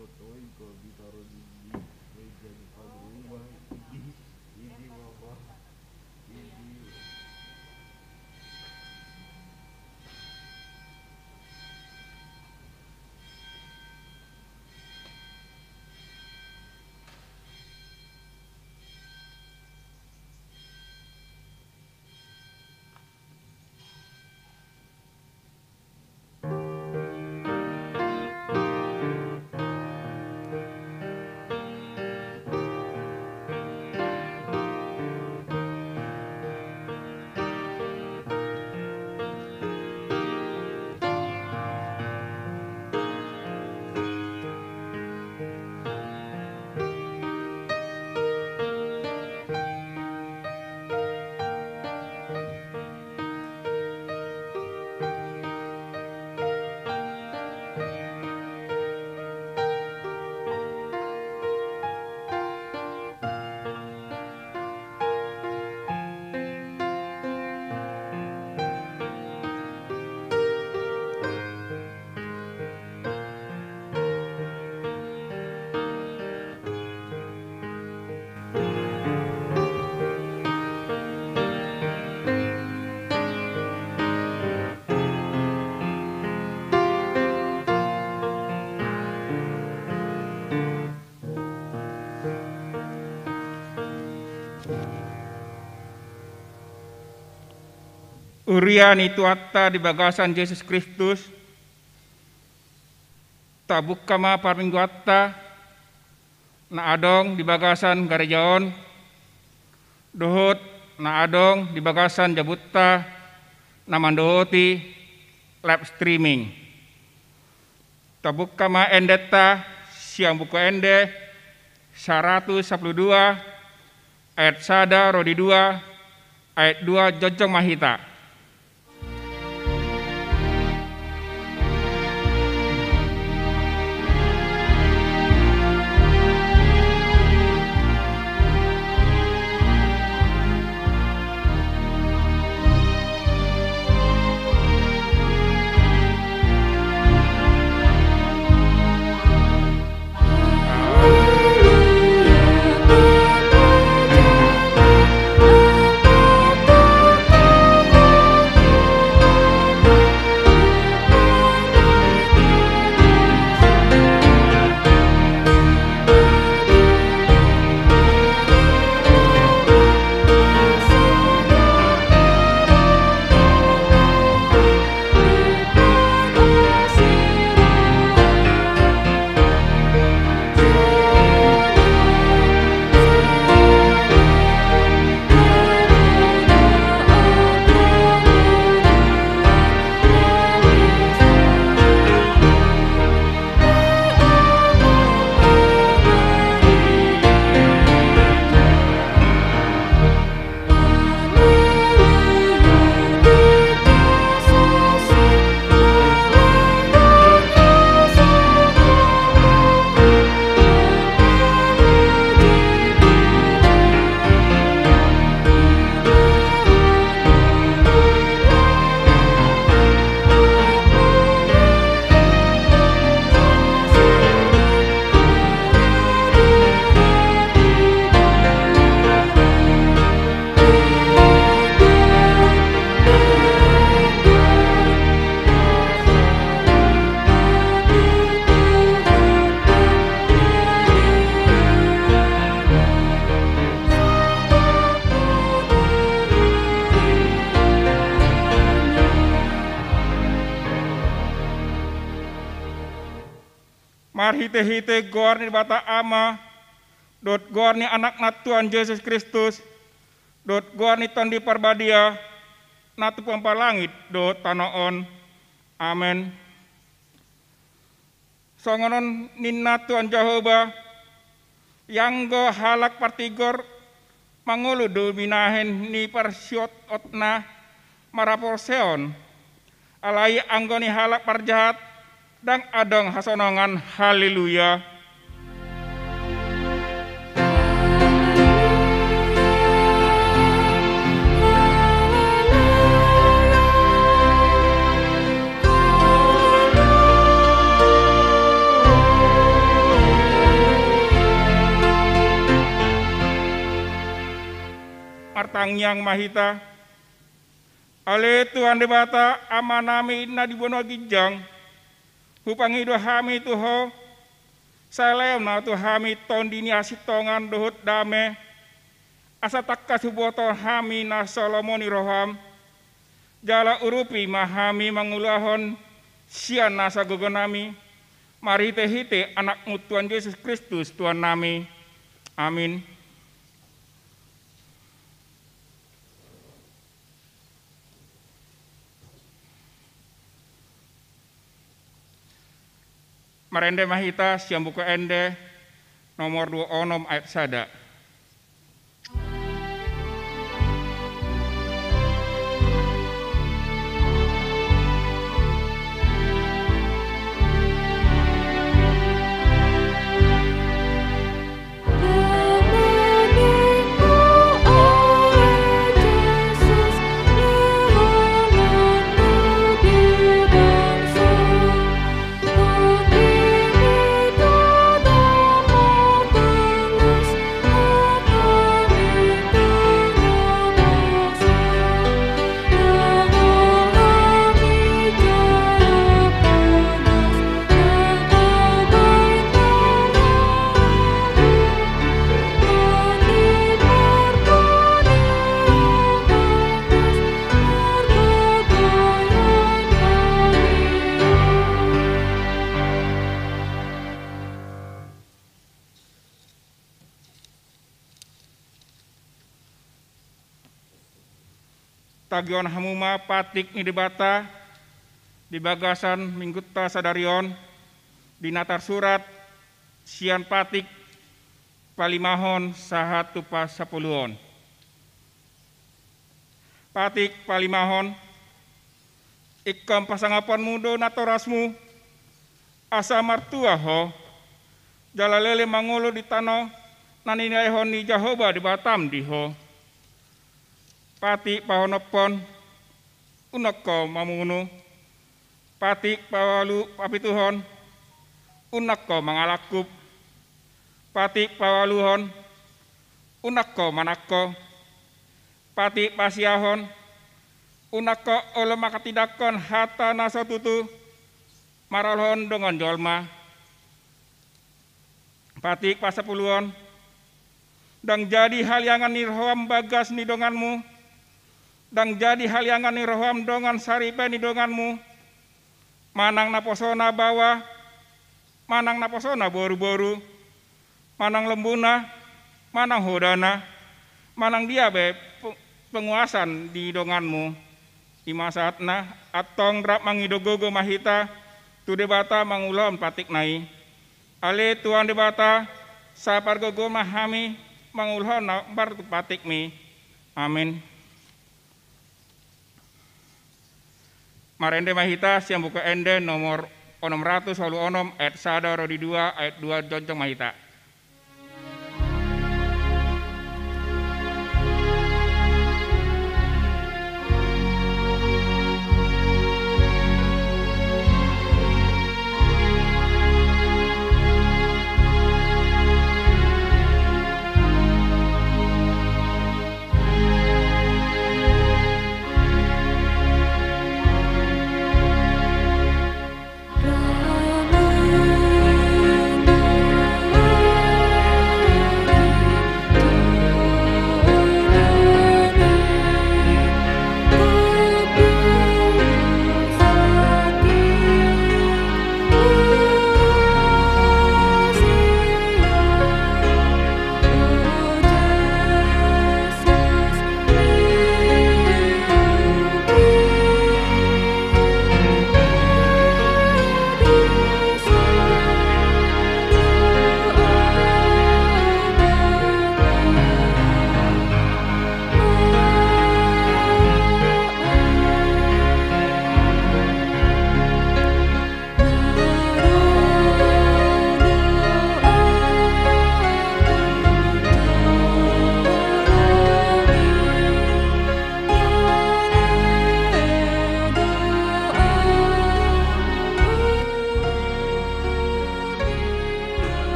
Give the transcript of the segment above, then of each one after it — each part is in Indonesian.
fotoin kalau ditaruh di meja depan rumah. Ini mama ini. Urian itu atta di bagasan Yesus Kristus, tabuk kama parminggu atta, na adong di bagasan Garejaon, dohot na adong di bagasan Jabutta, na mandohoti live streaming. Tabuk kama endeta siang buku ende 112 ayat sada rodi 2 ayat 2 jojong mahita. Mar hite-hite gor ni bata ama, dot gor ni anak nat Tuhan Yesus Kristus, dot gor ni tondi parbadia, natu pampalangit, dot tanoon, amen. Songonon ninna Tuhan Jehovah, yang go halak partigor, mangulu do minahen ni parsiot otna, maraporseon, alai anggoni halak parjahat, dan adong hasonongan haleluya. artangyang mahita. Ale Tuhan debata amanami na dibono gijang. Hupangi do hami tuho. Salem na tu hami ton dini asitongan dohut dame. Asa takka suboto hami na Solomoni roham. Jala urupi mahami mangulahon sian nasa gogonami. Mari hite anakmu Tuhan Yesus Kristus Tuhan nami. Amin. Marende mahita siang buku ende nomor 2 onom ayat sada. Tagion hamuma patik ni debata di bagasan minggutta sadarion di natar surat sian patik palimahon sahat tupas sapuluon. Patik palimahon ikam pasangapan mudo natorasmu asa martua ho jalalele mangolo di tano naninayhon ni Jahoba di Batam di ho. Pati pahonopon unakko mamunu pati pawalu papituhon unakko mangalakup pati pawaluhon unakko manakko pati pasiahon unakko olo makatidakon hata nasotutu maralhon dongon jolma pati pasapuluhon dang jadi haliangan nirhoam bagas ni donganmu dang jadi haliangan ni roham dongan saripe ni donganmu manang naposona bawa manang naposona boru-boru manang lembuna manang hodana manang dia be penguasan di donganmu di masatna atong rap mangidogogo mahita tu debata mangulon patik nai ale Tuhan debata sapar gogo mahami mangulon bar tu patik mi. Amin. Marende mahita siang buka ende nomor 600 walu onom ayat sada rodi 2 ayat 2 joncong mahita.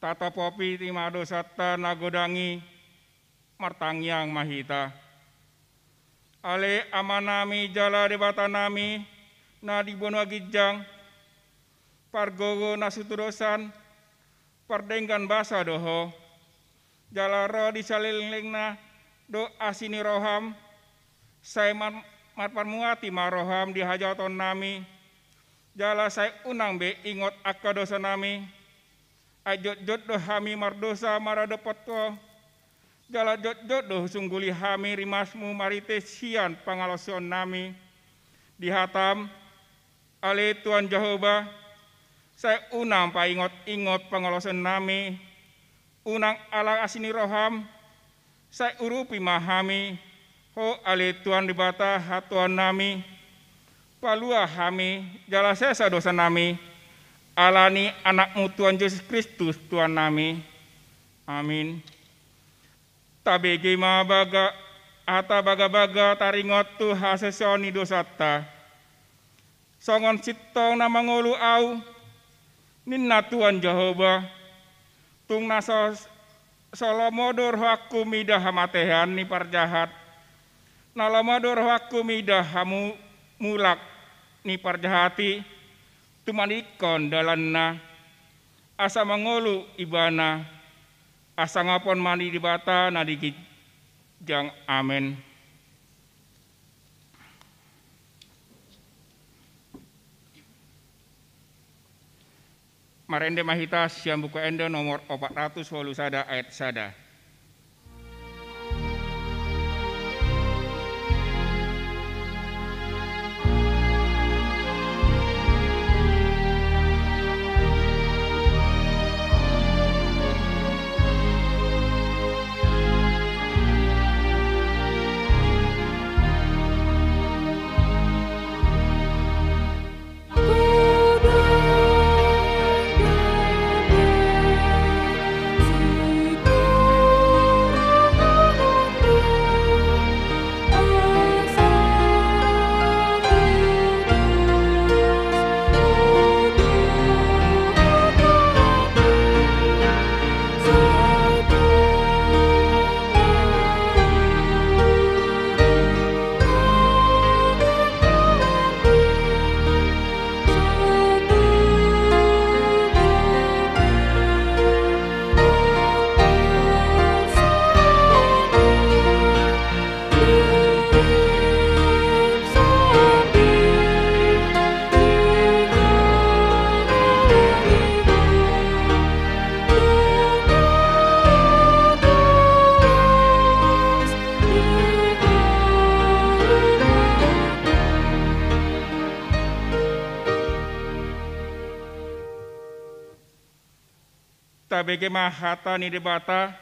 tata popi timado satta nagodangi martangyang mahita. Ale amanami jala debatanami na dibono agijang pargogo nasutudosan pardenggan basa doho jala ro disalilingna do asini roham saya marparmuati maroham dihajaton nami jala saya unang be ingot akka dosa nami ajot jot do hami mardosa maradopotko jala jot jot do sungguli hami rimasmu marite sian pangalosion nami dihatam ale Tuhan Jehovah saya unang pa ingot pangalosion nami unang ala asini roham saya urupi mahami ho ale Tuhan dibata hatuan nami palua hami jala sesa dosa nami alani anakmu Tuhan Yesus Kristus Tuhan nami amin. Tabege mabaga ata baga-baga taringot tu hasesoni dosata songon sitong na mangulu au ninna Tuhan Jehovah tung naso solomodor haku midah hamatehan ni parjahat nalomodor haku midah hamu mulak ni parjahati tumanikon dalanna asa mangulu ibana asa ngapon mani dibata nadigijang amen. Marende mahita siam buku ende nomor 400 wolu sada ayat sada. Tabege mahata ni debata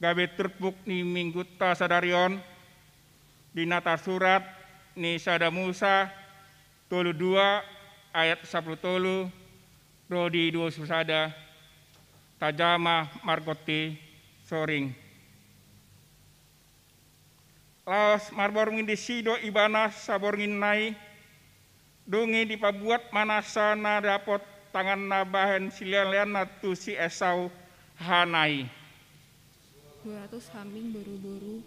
gabe terbuk ni minggu ta sadarion di nata surat ni sada Musa tolu 2 ayat 10 tolu rodi 2 susada tajama margoti soring laos marborngin di sido ibana saborngin nai dungi dipabuat manasa na dapot tangan nabahen silian natu si Esau hanai 200 hambing boru-boru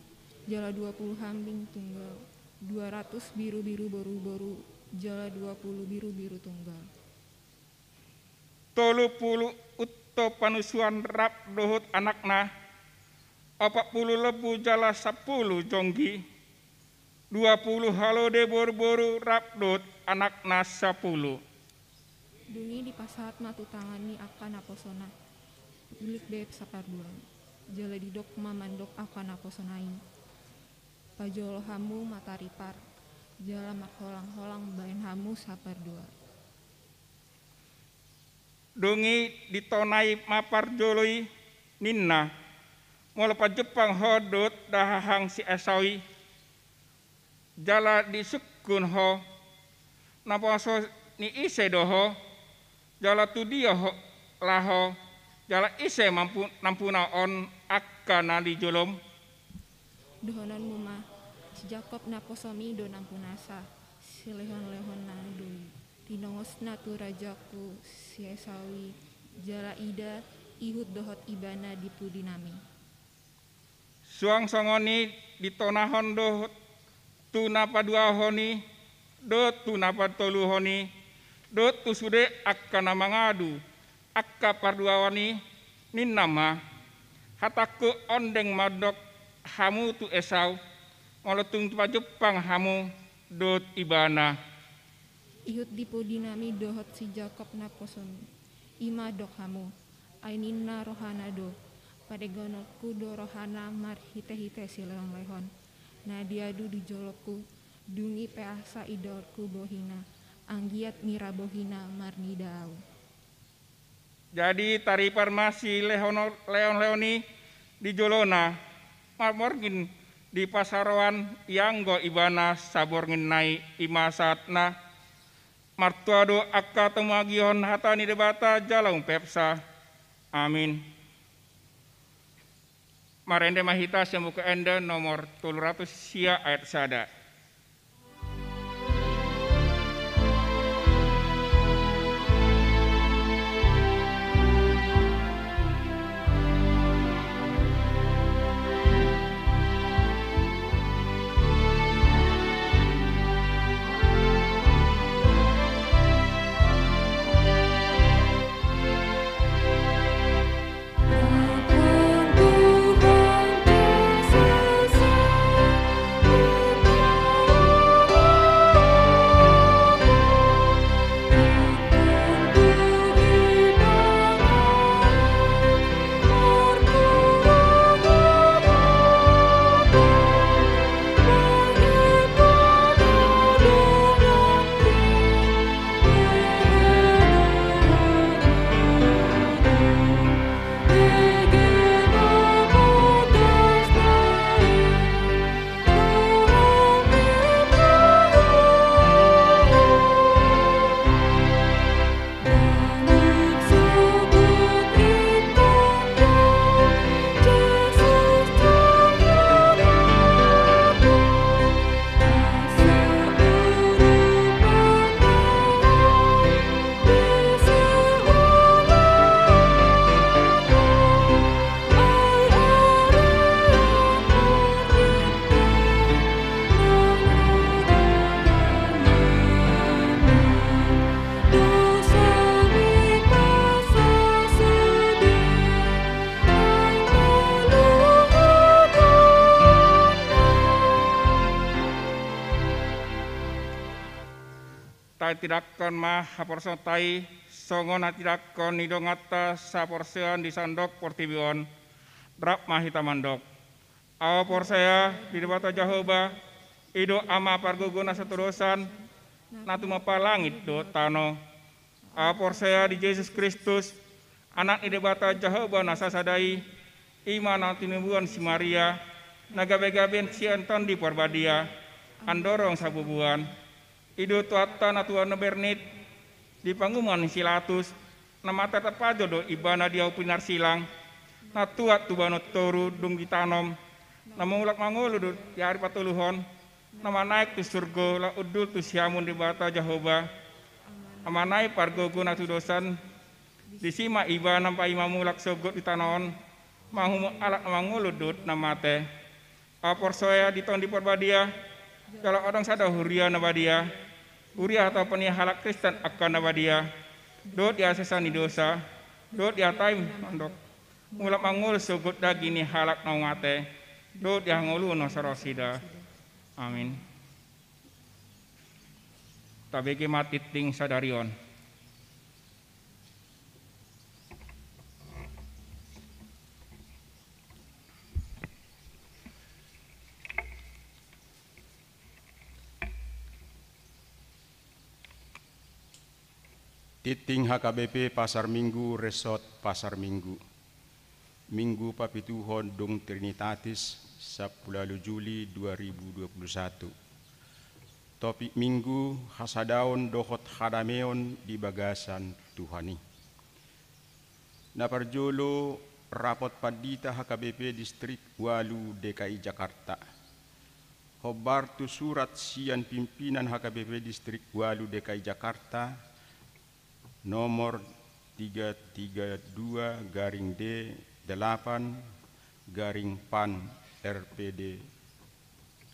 jala 20 hambing tunggal 200 biru-biru boru-boru jala 20 biru-biru tunggal 30 utto panusuan rap dohut anakna 40 lebu jala 10 jonggi 20 halode boru-boru rap dohut anakna 10 dungi di pasahat matu tangani akan aposona ulik beb saparduan jala didok mamandok akan aposonain pajol hamu mataripar jala makholang-holang bain hamu sapardua dungi ditonai mapar joloi ninna molopa Jepang hodot dahahang si Esawi jala disukun ho napaso ni ise doho jala tu dia laho jala ise mampu nampuna on akkana di jolom dohonon muma si Jakob naposomi do nampunasa si lehon-lehon nandui tinongos natu rajaku si Esawi jala ida ihut dohot ibana di pudinami. Suang songoni ditonahon do tu napa dua honi do tu napa tolu honi do tu sude akka nama ngadu akka parduawani nin nama hataku ondeng madok hamu tu Esau ngolotung tu Jepang hamu do ibana. Ihut di pudinami dohot si Jakob naposon ima dok hamu ainina rohana do padegonotku do rohana mar hite-hite si lehon nadiadu di jolokku dungi peasa idolku bohina anggiat mira bohina mar nidau. Jadi tari parmasi leoni di jolona marmorgin di pasaroan yanggo ibana saborngin nai imasatna martuado akka temagion hatani debata jalang pepsa. Amin. Marende mahita sembuka enda nomor 300 sia ayat sada. Tidakkan mah haporsotai songon tidakkan nidongata saporsean di sandok portibion drap mahita mandok awa porsaya di debata Jehovah ido ama pargogona seterusan natu mapalangit do tano awa porsaya di Yesus Kristus anak di debata Jehovah nasasadai iman tinubuan si Maria nagabe-gaben si Anton di Porbadia andorong sabubuan ido tuata natuan nebernit di pangguman silatus nama tetap aja do ibana dia pinar silang natuat tu banot toru dung ditanom nama ulak mangolu do yari patuluhon nama naik tu surga la udul tu siamun di bata Jehovah nama naik pargogo natu dosan disima ibana pa imamulak sogot ditanon mangumu alak mangolu do nama teh apor soya diton di Porbadia kalau orang sadar huria nabadia Uriah atau penia halak Kristen akan nabadia dot ya sesani dosa dot ya time mandok mulak mangul sugut dagini halak naumate dot ya ngulu no sarosida. Amin. Tabeki matiting sadarion. Titing HKBP Pasar Minggu Resort Pasar Minggu Minggu Papituhon Dung Trinitatis 10 Juli 2021. Topik Minggu Hasadaon Dohot Hadameon di Bagasan Tuhani. Naparjolo Rapot Padita HKBP Distrik Walu DKI Jakarta. Hobartu surat sian pimpinan HKBP Distrik Walu DKI Jakarta nomor 332/D8/PAN RPD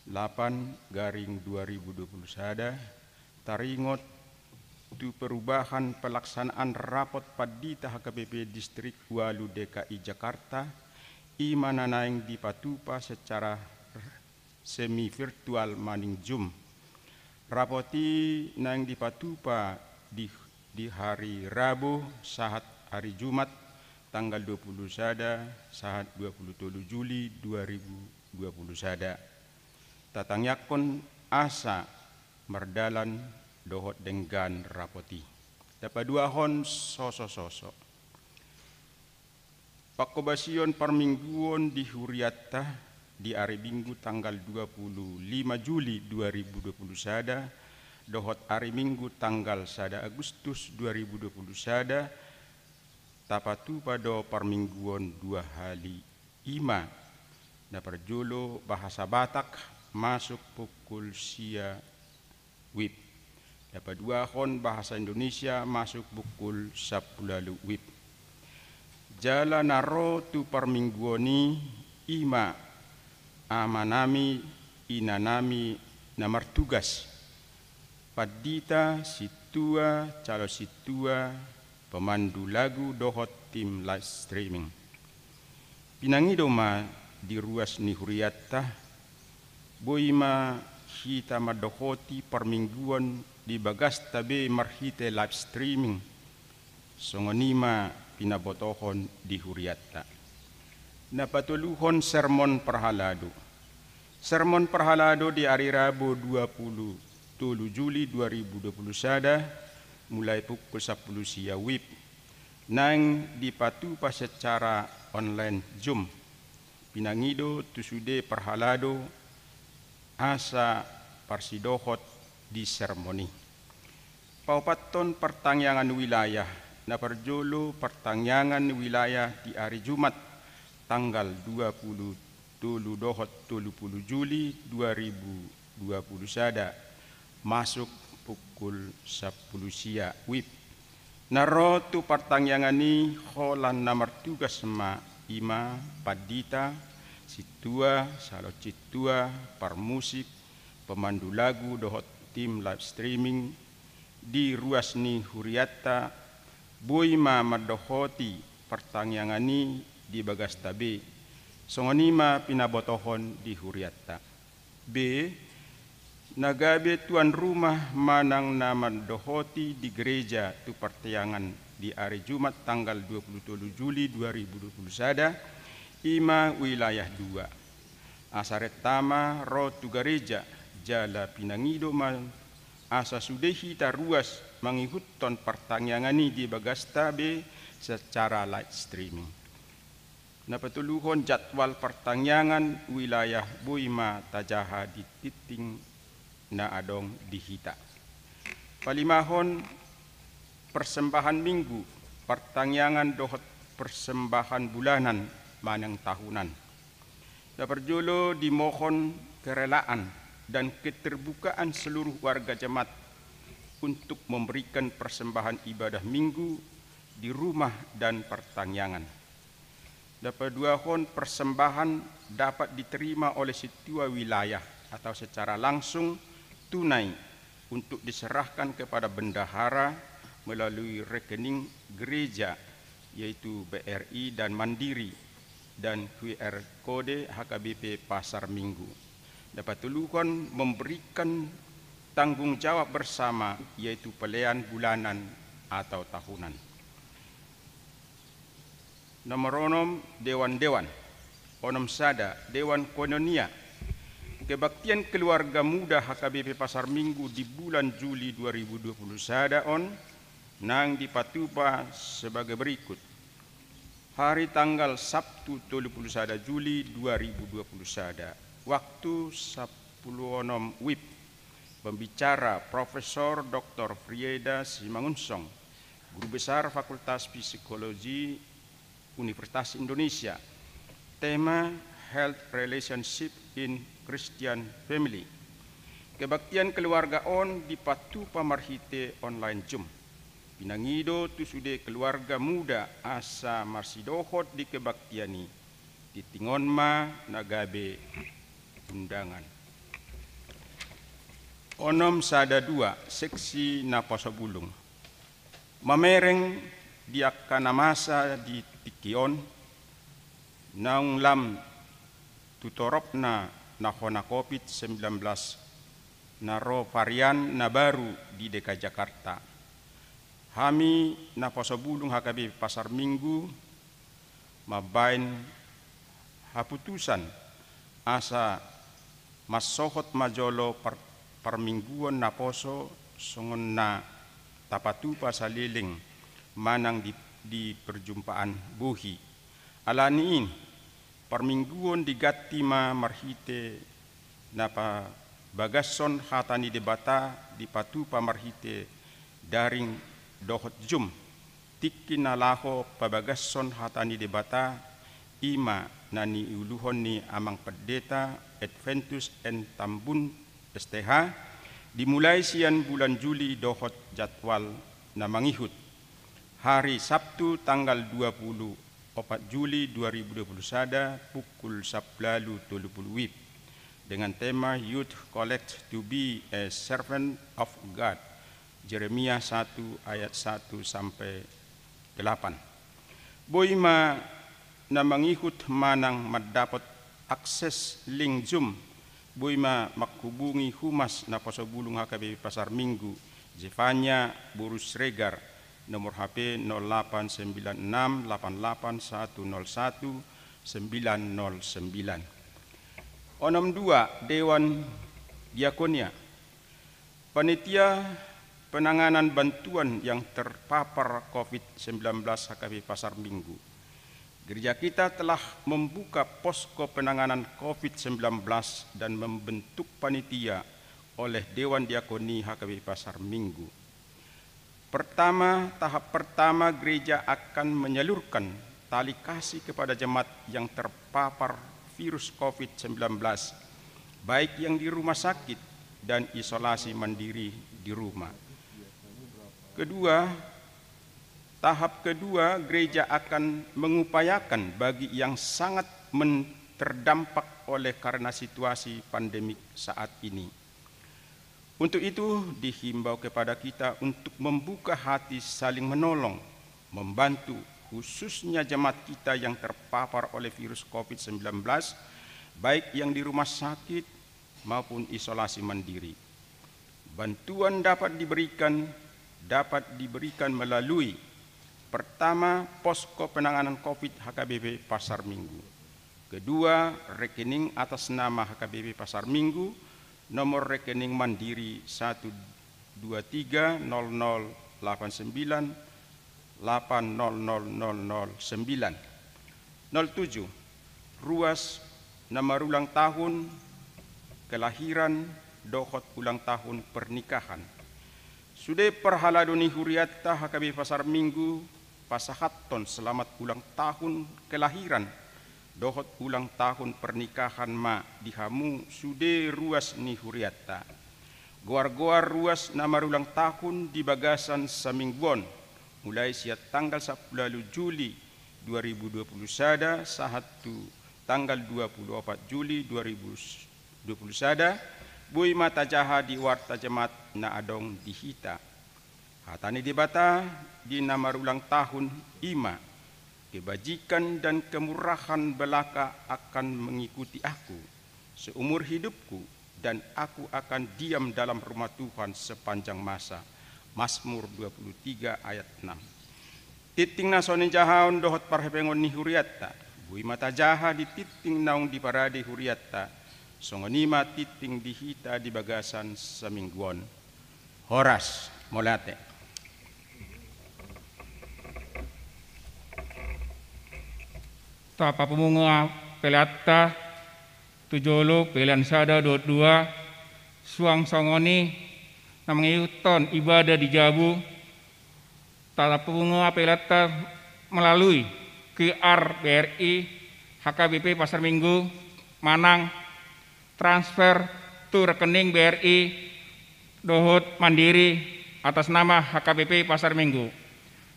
8/2021 taringot tu perubahan pelaksanaan rapot Padita HKBP Distrik Walu DKI Jakarta imananaing dipatupa secara semi virtual maning Zoom. Rapoti nang dipatupa di hari Rabu sahat hari Jumat tanggal 20 sahat 27 Juli 2021. Tatangyakon asa merdalan dohot denggan rapoti. Dapaduahon soso-soso. Pakobasion parmingguon di Huriatta di hari Minggu tanggal 25 Juli 2021 dohot hari Minggu tanggal 1 Agustus 2021 tapatu pada parmingguon 2 hari ima daparjolo bahasa Batak masuk pukul sia WIB. Dapat 2 hon bahasa Indonesia masuk pukul 10 WIB. Jala naro tu parmingguoni ima amanami inanami namar tugas Padita situa calo situa pemandu lagu dohot tim live streaming. Pinangidoma di ruas ni Huriatta boima hita madohoti parmingguan di bagas tabe marhite live streaming songonima pinabotohon di Huriatta. Napatuluhon sermon perhalado. Sermon perhalado di hari Rabu 27 Juli 2021 mulai pukul 10 sia WIB nang dipatupa secara online Zoom. Pinangido tusude perhalado asa parsidohot di sermoni. Paupaton pertangyangan wilayah naparjolo pertangyangan wilayah di hari Jumat tanggal 20 dohot 30 Juli 2021 masuk pukul 10 sia WIB. Narotu pertangyangan ni holan namar tugas ma ima Padita situa, salo citua, parmusik, pemandu lagu dohot tim live streaming di ruas ni Huriatta boima madohoti pertangyangani di bagas tabe songonima pinabotohon di Huriatta. B. Nagabe tuan rumah manang nama dohoti di gereja tu pertyangan di hari Jumat tanggal 27 Juli 2021 ima wilayah 2. Asaret tama ro tu gereja jala pinangido man asa sudehi taruas mengikutton pertanyangani di bagas tabe secara live streaming. Napatuluhon jadwal pertanyaan wilayah boima tajaha di titing na adong dihita. Palimahon persembahan minggu pertanyaan dohot persembahan bulanan manang tahunan. Daparjolo dimohon kerelaan dan keterbukaan seluruh warga jemaat untuk memberikan persembahan ibadah minggu di rumah dan pertanyaan. Dapat 2 hon persembahan dapat diterima oleh setiap wilayah atau secara langsung tunai untuk diserahkan kepada bendahara melalui rekening gereja yaitu BRI dan Mandiri dan QR kode HKBP Pasar Minggu. Dapat tulukan memberikan tanggung jawab bersama yaitu pelayan bulanan atau tahunan. Nomor onom dewan-dewan, onom sada Dewan Koinonia. Kebaktian keluarga muda HKBP Pasar Minggu di bulan Juli 2021 nang dipatupa sebagai berikut. Hari tanggal Sabtu 31 Juli 2021, waktu 10 WIB, pembicara Profesor Dr. Frieda Simangunsong, Guru Besar Fakultas Psikologi Universitas Indonesia. Tema Health Relationship in Christian Family. Kebaktian keluarga on dipatupa marhite online Zoom. Pinangido tu sude keluarga muda asa marsidohot di kebaktiani. Titingon ma nagabe undangan. Onom sada 2 seksi napasobulung. Mamereng diakana masa di tikion naung lam tutoropna nahona COVID-19 naro varian na baru di DKI Jakarta. Hami napasobulung HKBP Pasar Minggu mabain haputusan asa masohot majolo parmingguan naposo songon na tapatu pasaliling manang di perjumpaan buhi. Alaniin parmingguan digati ma marhite napa bagason hatani debata di patu pamarhite daring dohot jum tikin nalaho pabagason hatani debata ima nani uluhon ni amang pendeta Adventus en Tambun STH dimulai sian bulan Juli dohot jadwal na mangihut hari Sabtu tanggal 24 Juli 2021 pukul 11.30 WIB dengan tema Youth Collect to be a Servant of God. Jeremia 1 ayat 1 sampai 8. Boima na mangihut manang mendapat akses link Zoom. Boima makhubungi humas na pasobulung HKBP Pasar Minggu. Zefanya Burus Regar nomor HP 08968101 909. Onom 2 Dewan Diakonia. Panitia penanganan bantuan yang terpapar COVID-19 HKBP Pasar Minggu. Gereja kita telah membuka posko penanganan COVID-19 dan membentuk panitia oleh Dewan Diakoni HKBP Pasar Minggu. Tahap pertama gereja akan menyalurkan tali kasih kepada jemaat yang terpapar virus COVID-19, baik yang di rumah sakit dan isolasi mandiri di rumah. Tahap kedua, gereja akan mengupayakan bagi yang sangat terdampak oleh karena situasi pandemik saat ini. Untuk itu, dihimbau kepada kita untuk membuka hati saling menolong, membantu khususnya jemaat kita yang terpapar oleh virus COVID-19, baik yang di rumah sakit maupun isolasi mandiri. Bantuan dapat diberikan melalui pertama, posko penanganan COVID HKBP Pasar Minggu. Kedua, rekening atas nama HKBP Pasar Minggu, nomor rekening mandiri 1230089800009. 07. Ruas nama ulang tahun kelahiran dohot ulang tahun pernikahan. Sudah perhaladoni huriatta HKBP Pasar Minggu pasahaton selamat ulang tahun kelahiran dohot ulang tahun pernikahan ma dihamu sude ruas ni huriatta. Goar-goar ruas nama ulang tahun di bagasan samingguan mulai siat tanggal 10 Juli 2020 sada sahatu tanggal 24 Juli 2020 sada bui mata jaha di warta jemaat na adong dihita. Hatani dibata di nama ulang tahun ima. Kebajikan dan kemurahan belaka akan mengikuti aku seumur hidupku dan aku akan diam dalam rumah Tuhan sepanjang masa. Mazmur 23 ayat 6. Titing nasonin jahaon dohot parhepengon ni huriatta. Bui mata jaha di titing naung di parade huriatta. Songonima titing dihita di bagasan samingguan. Horas Molate. Tapa pemunga pelata tujolo pelian sada 22 suang songoni namangiyuton ibadah di Jabu. Tapa pemunga pelata melalui QR BRI HKBP Pasar Minggu Manang transfer tu rekening BRI dohot mandiri atas nama HKBP Pasar Minggu.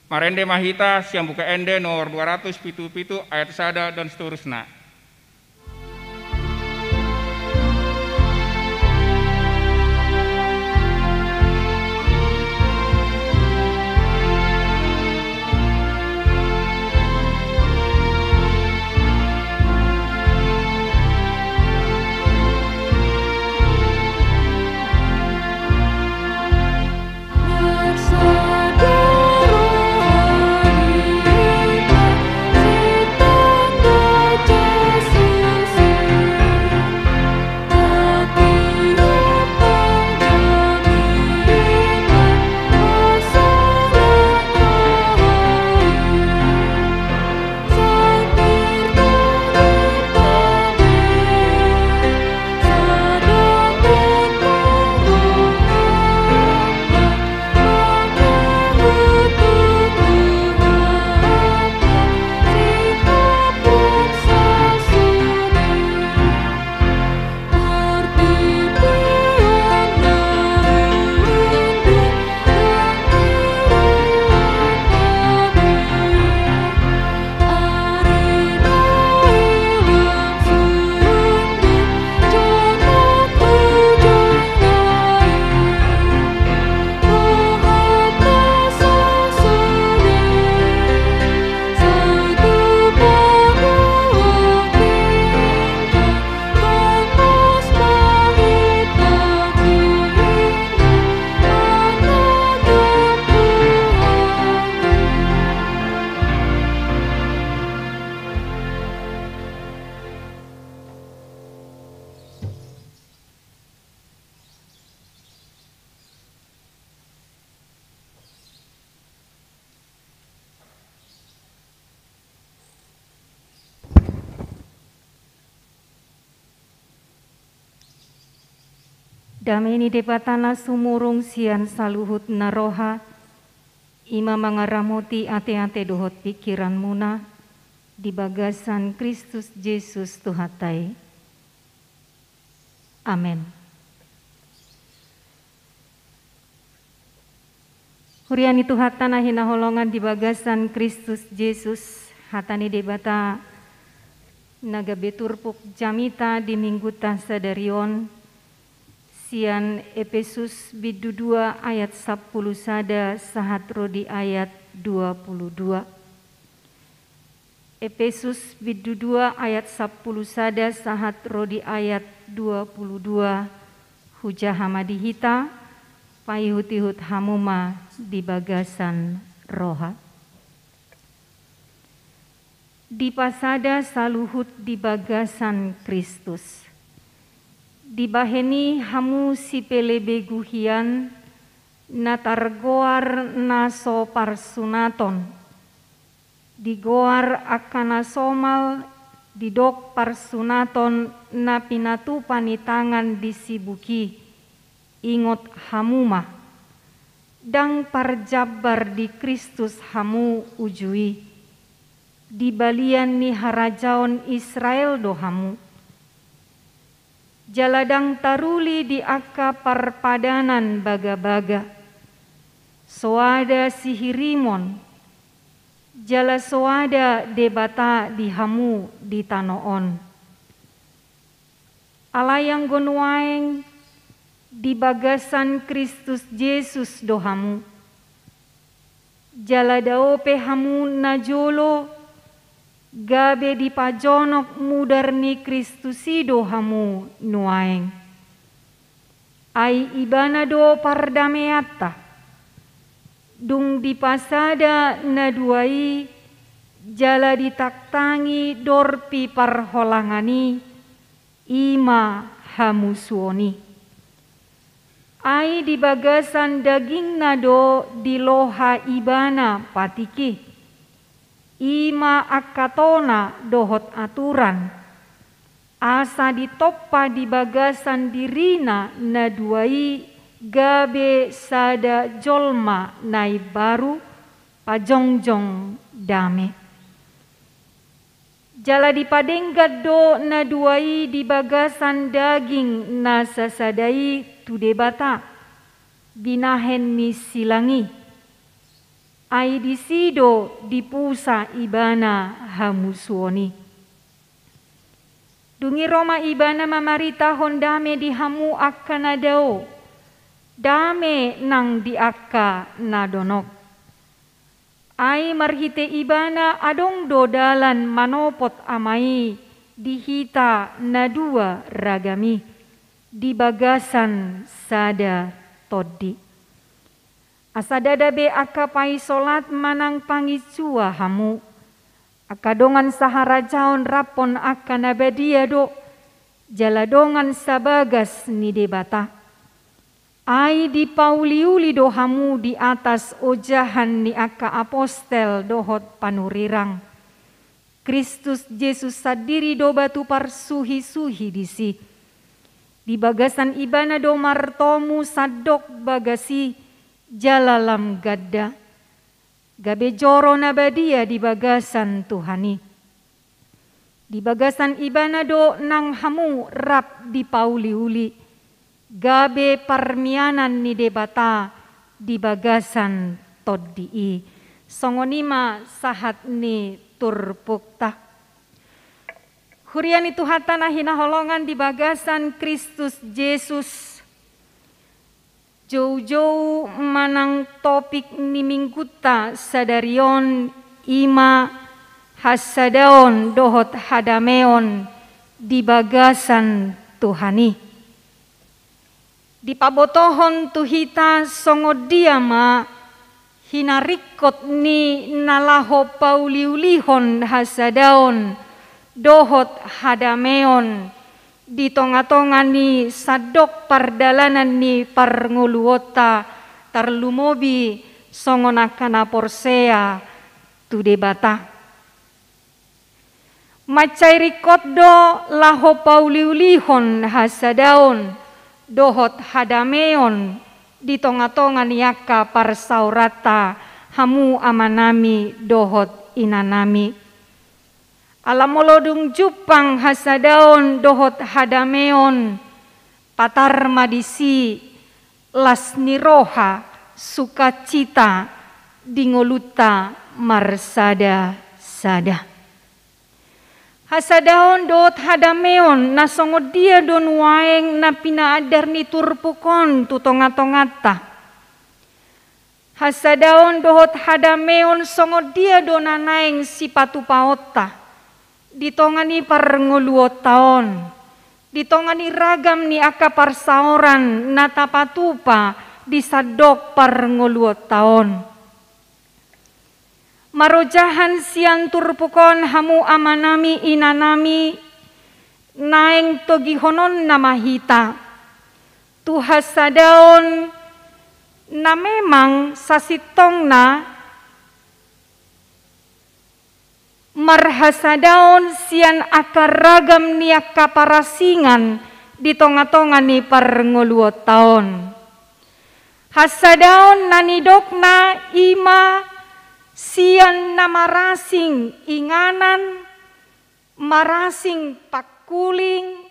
Marende Mahita siang buka ende nomor 277 ayat sada dan seterusnya. Dameni debatana sumurung sian saluhut naroha, ima mangaramoti ate-ate dohot pikiran muna, di bagasan Kristus Yesus Tuhatai. Amin. Huriani Tuhatana hinaholongan di bagasan Kristus Yesus, hatani debata naga beturpuk jamita di mingguta sadarion, sian Efesus bidu 2 ayat 10 sada sahat rodi ayat 22. Efesus bidu 2 ayat 10 sada sahat rodi ayat 22. Hujah hamadihita payhutihut hamuma di bagasan roha. Di pasada saluhut di bagasan Kristus. Dibaheni hamu si pelebe guhian natargoar naso parsunaton. Digoar akana somal didok parsunaton na pinatu panitangan disibuki ingot hamuma. Dang parjabar di Kristus hamu ujui. Di balian ni harajaon Israel dohamu. Jaladang taruli di aka parpadanan baga-baga. Soada sihirimon. Jala soada debata di hamu di tanoon. Alayang gonuaeng di bagasan Kristus Yesus dohamu. Jala daope hamu najolo. Gabe di pajonok mudarni Kristusido hamu nuaeng. Ai ibana do pardameata. Dung di pasada naduai jala ditaktangi dorpi parholangani ima hamu suoni. Ai di bagasan daging nado di loha ibana patiki. Ima akatona dohot aturan, asa ditoppa di bagasan dirina naduai gabe sada jolma nai baru pajongjong dame. Jala dipadenggat do naduai di bagasan daging nasasadai tu debata. binahen ni silangi. Ai disido dipusa ibana hamusuoni. Dungi Roma ibana mamarita hondame di hamu akka nadao. Dame nang di akka nadonok. Ai marhite ibana adong dodalan manopot amai dihita nadua ragami di bagasan sada todi. Asadada be aka pai solat manang pangicua hamu. Akadongan saharajaon rapon aka nabadia do. Jaladongan sabagas ni debata. Ai di pauliuli do hamu di atas ojahan ni aka apostel dohot panurirang. Kristus Yesus sadiri do batu parsuhi-suhi disi. Di bagasan ibana do martomu sadok bagasi jalalam gadda. Gabe joro nabadia di bagasan Tuhani. Di bagasan ibana do nang hamu rap di pauliuli. Gabe parmianan ni debata di bagasan todii. Songonima sahat ni turpukta. Hurian itu hatana hinaholongan di bagasan Kristus Yesus. Jauh-jauh manang topik ni mingguta sadarion ima hasadaon dohot hadameon di bagasan Tuhani. Di pabotohon tuhita songodiama hinarikot ni nalaho pauliulihon hasadaon dohot hadameon di tonga-tonga ni sadok pardalanan ni parnguluota tarlumobi songonakana porsea tu debata. Macai rikot do laho pauliulihon hasadaon dohot hadameon di tonga-tonga niaka parsaurata hamu amanami dohot inanami. Alamolodung jupang hasadaon dohot hadameon patar madisi lasniroha sukacita dingoluta marsada sada. Hasadaon dohot hadameon nasongodia don waeng na pinaadar ni turpukon tutonga-tongata. Hasadaon dohot hadameon songodia donanaeng sipatu paota. Ditongani parnguluot taon. Ditongani ragam ni aka parsaoran natapatupa disadok parnguluot taon. Marojahan siang turpukon hamu amanami inanami naeng togihonon namahita. Tuhasadaon na memang sasitong na marhasadaon sian akar ragam ni akaparasingan di tonga-tonga ni parnguluot taon. Hasadaon nanidokna ima sian na marasing inganan, marasing pakuling,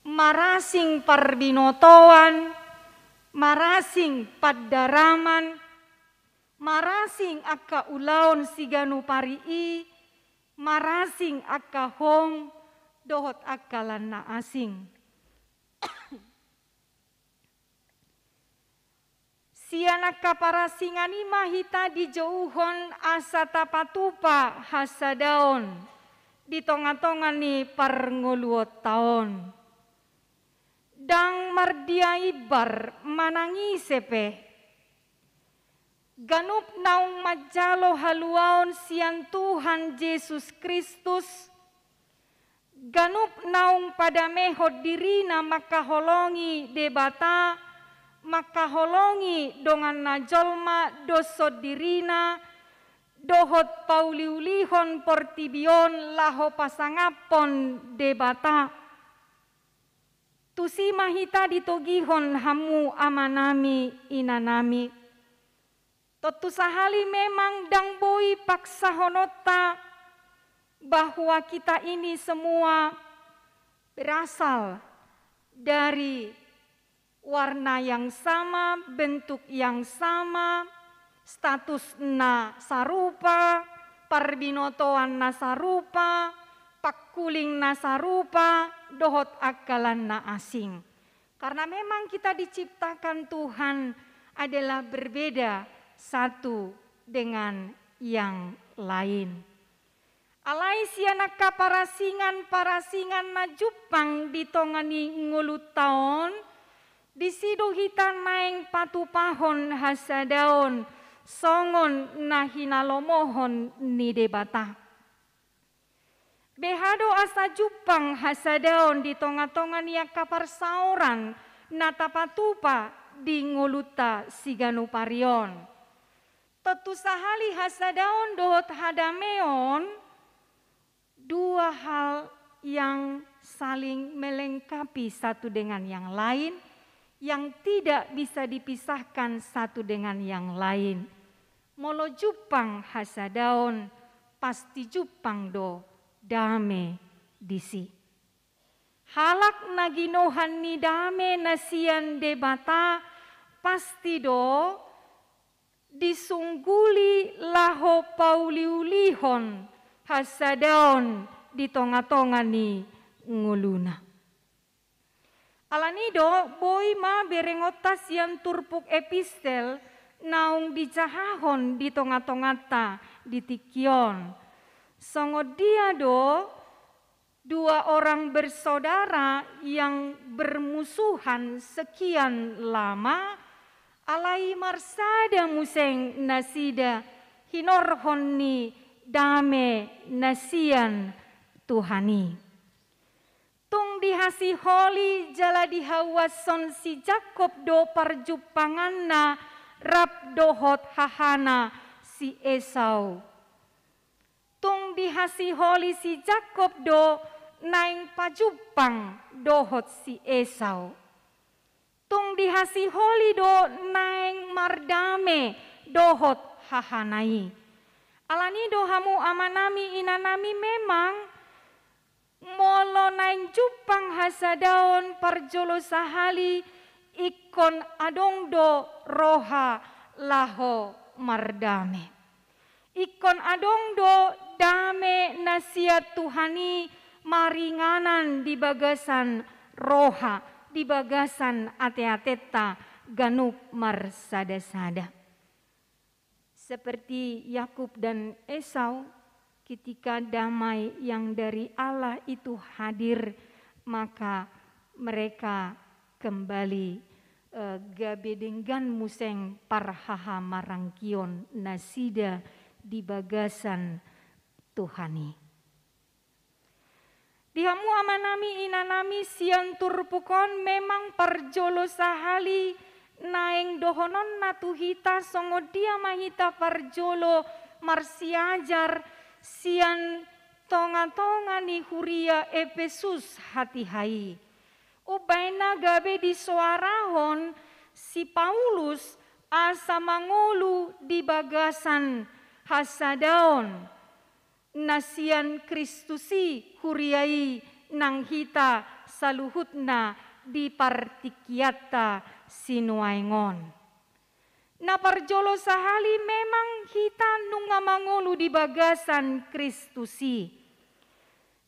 marasing parbinotoan, marasing paddaraman, marasing akka ulaon siganu parii, marasing akka hong dohot akalan na asing. Sianak kaparasingani mahita di jauhon asa tapatupa hasadaon di tonga-tonga ni parnguluot taon. Dang mardia ibar manangisepe. Ganup naung majalo haluaon sian Tuhan Yesus Kristus. Ganup naung padamehod dirina makaholongi debata, makaholongi dongan najolma dosod dirina, dohot pauliulihon portibion laho pasangapon debata. Tusi mahita ditogihon hamu amanami inanami. Totu sahali memang dangboi paksahonota bahwa kita ini semua berasal dari warna yang sama, bentuk yang sama, status na sarupa, parbinotoan na sarupa, pakkuling na sarupa, dohot akalan na asing. Karena memang kita diciptakan Tuhan adalah berbeda satu dengan yang lain. Alai sianak parasingan na Jepang ditongani ngulut taon, disido hita naeng patupahon hasadaon, songon na hinalomohon ni debata. Behado asa Jepang hasadaon di tonga-tonga niya kaparsauran natapatupa di nguluta siganu parion. Tetu sahali hasadaon dohot hadameon, dua hal yang saling melengkapi satu dengan yang lain, yang tidak bisa dipisahkan satu dengan yang lain. Molo Jepang hasadaon, pasti Jepang do dame disi. Halak naginohan ni dame nasian debata, pasti do disungguli laho pauliulihon hasadaon di tonga-tonga ni nguluna. Alanido boy ma berengotas yang turpuk epistel naung dijahahon di tonga-tongata di tikion. Songo dia do dua orang bersaudara yang bermusuhan sekian lama, alai marsada museng nasida hinorhon ni dame nasian Tuhani. Tung dihasi holi jala dihawason si Jakob do parjupanganna rap dohot hahana si Esau. Tung dihasi holi si Jakob do naing pajupang dohot si Esau. Tung dihasi holi do naing mardame dohot hahanai. Alani dohamu amanami inanami memang molo naing Jepang hasadaon parjolo sahali ikon adong do roha laho mardame. Ikon adong do dame nasiat Tuhani maringanan di bagasan roha, di bagasan ate-ateta ganup marsada-sada. Seperti Yakub dan Esau, ketika damai yang dari Allah itu hadir, maka mereka kembali gabedenggan museng parhaha marangkion nasida di bagasan Tuhani. Dihamu amanami inanami sian turpukon memang parjolo sahali naeng dohonon natuhita songo dia mahita parjolo marsiajar sian tonga-tonga ni huria Efesus hatihai. Ubaina gabe di suarahon si Paulus asa mangulu di bagasan hasadaon nasian Kristusi huriai nang hita saluhutna di partikiata sinuaingon. Na parjolo sahali memang hita nunga mangulu di bagasan Kristusi.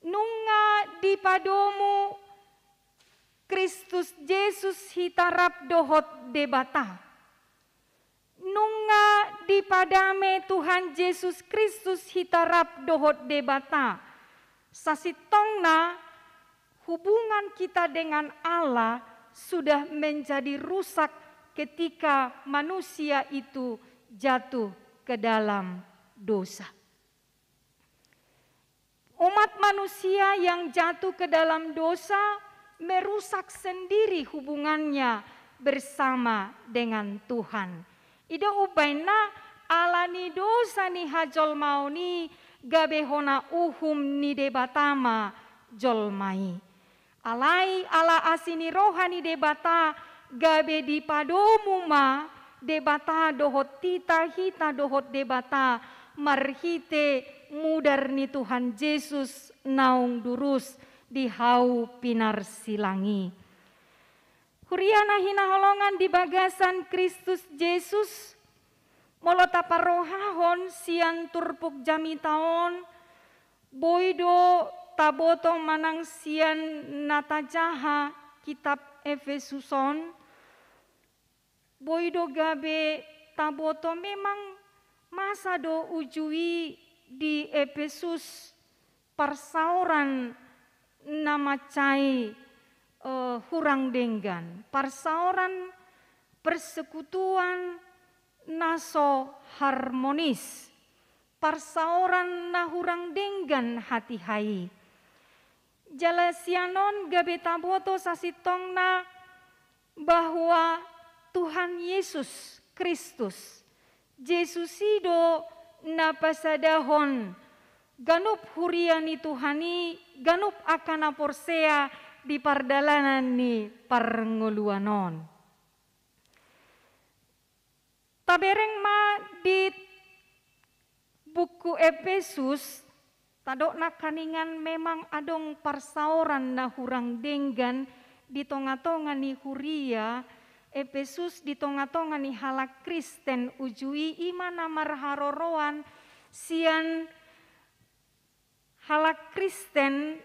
Nunga di padomu Kristus Yesus hitarap dohot debata. Nunga di padame Tuhan Yesus Kristus hitarap dohot debata. Sasitongna hubungan kita dengan Allah sudah menjadi rusak ketika manusia itu jatuh ke dalam dosa. Umat manusia yang jatuh ke dalam dosa merusak sendiri hubungannya bersama dengan Tuhan. Ida ubaina alani dosa ni hajol mauni gabehona uhum ni debatama jolmai. Alai ala asini rohani debata gabe di padomu ma debata dohot tita hita dohot debata marhite mudar ni Tuhan Yesus naung durus di hau pinar silangi. Huriana hina holongan di bagasan Kristus Yesus, molota parohahon sian turpuk jami taon, boido taboto manang sian natajaha kitab Efesuson, boido gabe taboto memang masa do ujui di Efesus parsauran nama cai hurang denggan, parsauran persekutuan naso harmonis, parsauran na hurang denggan hati hai. Jala sianon gabe taboto sasitongna bahwa Tuhan Yesus Kristus Yesus ido na pasadahon ganup huriani Tuhani ganup akana porsea di pardalanan ni parngoluanon. Tabereng ma di buku Efesus tadok na kaningan memang adong parsauran na hurang denggan di tonga-tonga ni huria Efesus di tonga-tonga ni halak Kristen ujui imana marharoroan sian halak Kristen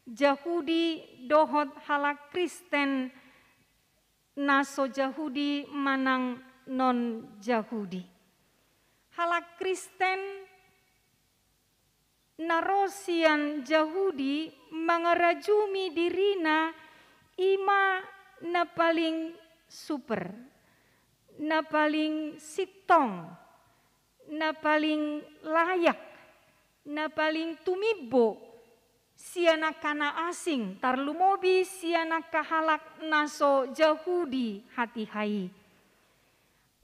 Yahudi dohot halak Kristen naso Yahudi manang non Yahudi. Halak Kristen narosian Yahudi mangarajumi dirina ima na paling super, na paling sitong, na paling layak, na paling tumibo siana kana asing tarlumobi siana kahalak naso Yahudi hati hai.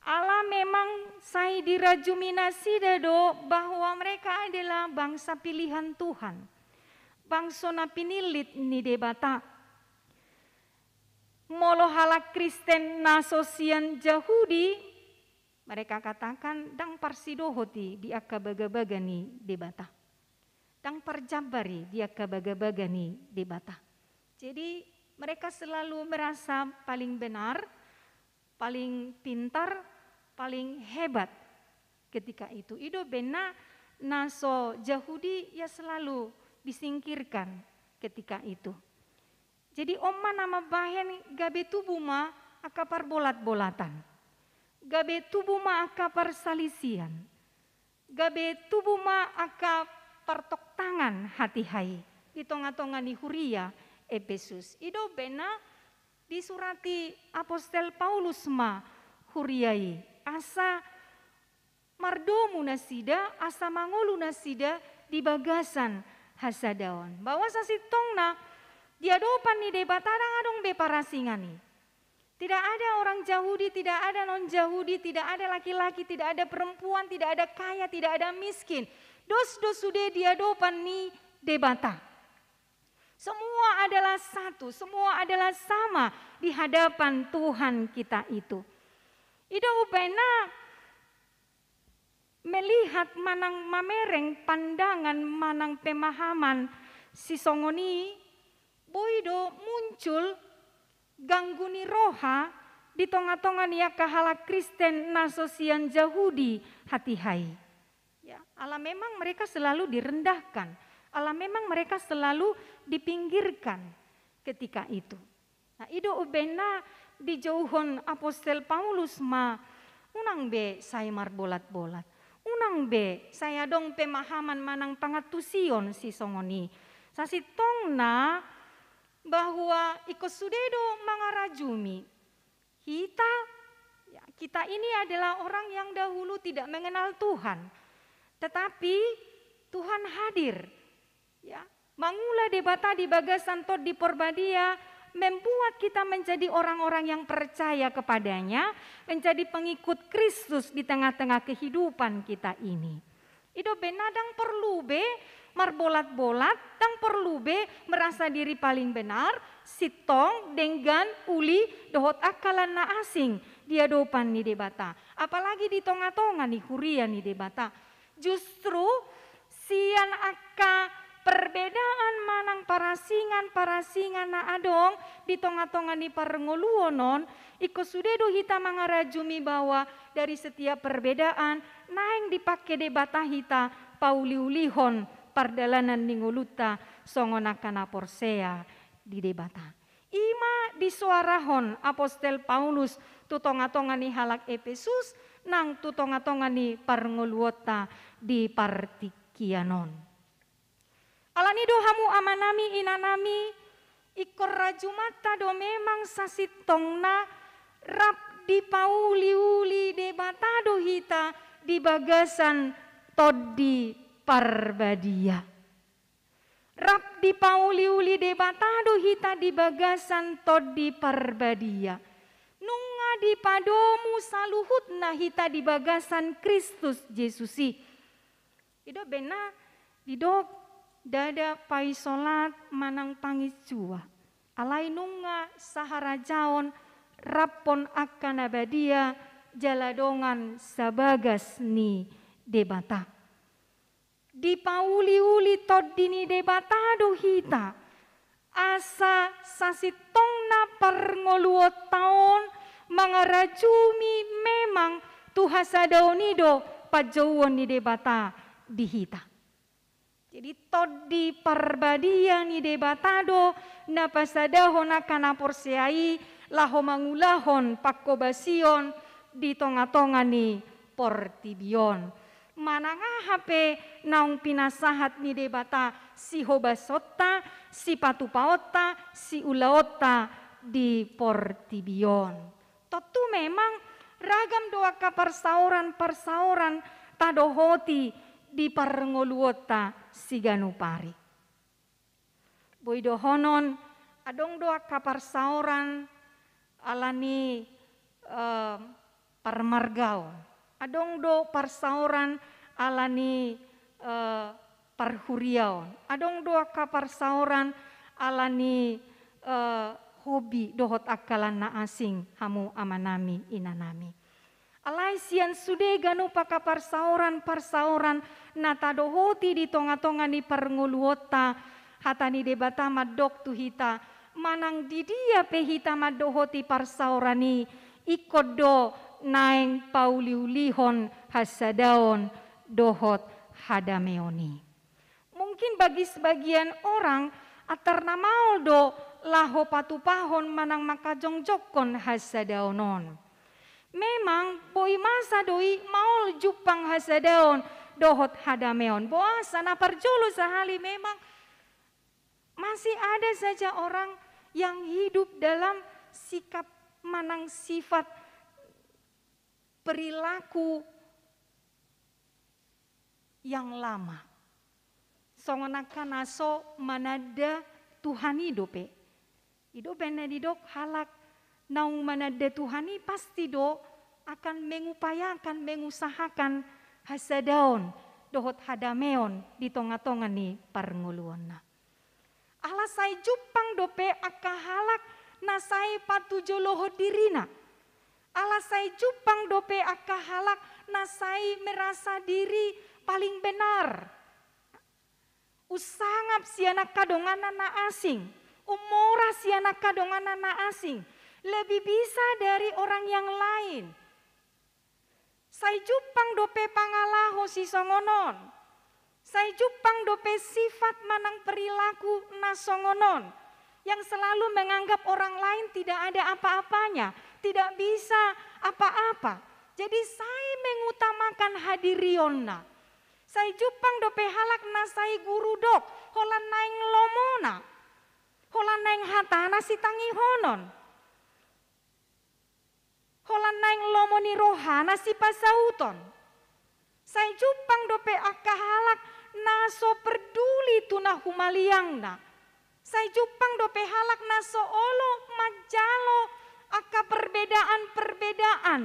Allah memang sai dirajuminasi dado bahwa mereka adalah bangsa pilihan Tuhan, bangsa na pinilit ni debata. Molo halak Kristen nasosian Yahudi, mereka katakan dang parsidohoti di akabaga-baga ni debata, dang parjabari di akabaga-baga ni debata. Jadi mereka selalu merasa paling benar, paling pintar, paling hebat ketika itu. Ido bena naso Yahudi ya selalu disingkirkan ketika itu. Jadi oma nama bahen gabe tubuh ma akapar bolat-bolatan. Gabe tubuh ma akapar salisian. Gabe tubuh ma akapar tok tangan hati hai. Di tonga-tonga ni huria Efesus. Ido bena disurati Apostel Paulus ma huriai asa mardomu nasida asa mangolu nasida di bagasan hasadaon bahwa sasitongna diadopan ni debata adong be parasingani. Tidak ada orang Yahudi, tidak ada non Yahudi, tidak ada laki-laki, tidak ada perempuan, tidak ada kaya, tidak ada miskin. Dos-dos sudah diadopan ni debata. Semua adalah satu, semua adalah sama di hadapan Tuhan kita itu. Ida upena melihat manang mamereng pandangan manang pemahaman si songoni boido muncul gangguni roha di tonga-tonga niya kahalak Kristen nasosian Yahudi hati hai. Ya, Allah memang mereka selalu direndahkan. Allah memang mereka selalu dipinggirkan ketika itu. Nah, ido ubena di jauhon Apostel Paulus ma unang be saya mar bolat-bolat. Unang be saya dong pemahaman manang pangatusion si songoni. Sasitongna bahwa ikut sudedo mangarajumi. Kita ini adalah orang yang dahulu tidak mengenal Tuhan. Tetapi Tuhan hadir. Ya, mangula debata di bagasan tot di Porbadia membuat kita menjadi orang-orang yang percaya kepadanya, menjadi pengikut Kristus di tengah-tengah kehidupan kita ini. Ido benadang perlu be marbolat-bolat, dang perlu be merasa diri paling benar, sitong dengan uli dohot akalan na asing diadopan ni debata. Apalagi di tonga-tonga ni kuria ni debata. Justru sian aka perbedaan manang parasingan na adong di tonga-tonga ni parngoluonon, iko sudedo hita mangarajumi bahwa dari setiap perbedaan naeng dipakai debata hita pauliulihon pardalanan ninguluta songonakana porsea di debata. Ima disuarahon Apostel Paulus tutonga-tonga ni halak Efesus nang tutonga-tonga ni parngoluota di partikianon. Alani do hamu amanami inanami ikor rajumata do memang sasitongna rap di pauli-uli debatado hita di bagasan todi parbadia. Rap di pauli-uli debatado hita di bagasan todi parbadia. Nunga di padomu saluhutna hita di bagasan Kristus Yesusi. Ido bena didok dada pai solat manang pangis jua. Alai nunga saharajaon rapon akan abadia jaladongan sabagas ni debata. Di pauli-uli todini debatado hita asa sasitongna parngoluot taon mangarajumi memang tuhasadaonido pajauan ni debata di hita. Jadi todi parbadia ni debatado na pasadahon akan aporseai laho mangulahon pakobasion di tonga-tonga ni portibion. Mananga hape naung pinasahat ni debata si hobasota, si patupaota, si ulaota di portibion. Totu memang ragam doa kaparsauran-parsauran tadohoti di parngoluota si ganupari. Boidohonon adong doa kaparsauran alani parmargao. Adong do parsauran alani parhuriaon. Adong doa kaparsauran alani hobi dohot akalan na asing hamu amanami inanami. Alai sian sude ganu pakaparsauran parsauran natadohoti di tonga-tonga ni parnguluota hatani debata madok tu hita manang didia pehita madohoti parsaurani ikodo naeng pauliulihon hasadaon dohot hadameoni. Mungkin bagi sebagian orang atarna mauldo laho patupahon manang makajongjokon hasadaonon. Memang boi masa doi maul jupang hasadaon dohot hadameon. Boasa na parjolo sahali memang masih ada saja orang yang hidup dalam sikap manang sifat perilaku yang lama. Songonakan aso manada Tuhan hidupe. Hidup benedidok halak naung manada Tuhani pasti do akan mengupayakan, mengusahakan hasadaon dohot hadameon di tonga-tonga ni parnguluonna. Alasai jupang dope akahalak nasai patujoloho dirina. Alasai jupang dope akahalak nasai merasa diri paling benar. Usangap sianak kadonganan na asing. Umora sianak kadonganan na asing. Lebih bisa dari orang yang lain. Sai jupang dope pangalaho si songonon. Sai jupang dope sifat manang perilaku nasongonon. Yang selalu menganggap orang lain tidak ada apa-apanya. Tidak bisa apa-apa. Jadi saya mengutamakan hadirionna. Sai jupang dope halak na sai guru dok. Holan naing lomona. Holan naing hatana si tangihonon. Holan naing lomoni rohana si pasauton. Sai jupang dope akahalak naso peduli tuna humaliangna. Sai jupang dope halak naso olo majalo aka perbedaan-perbedaan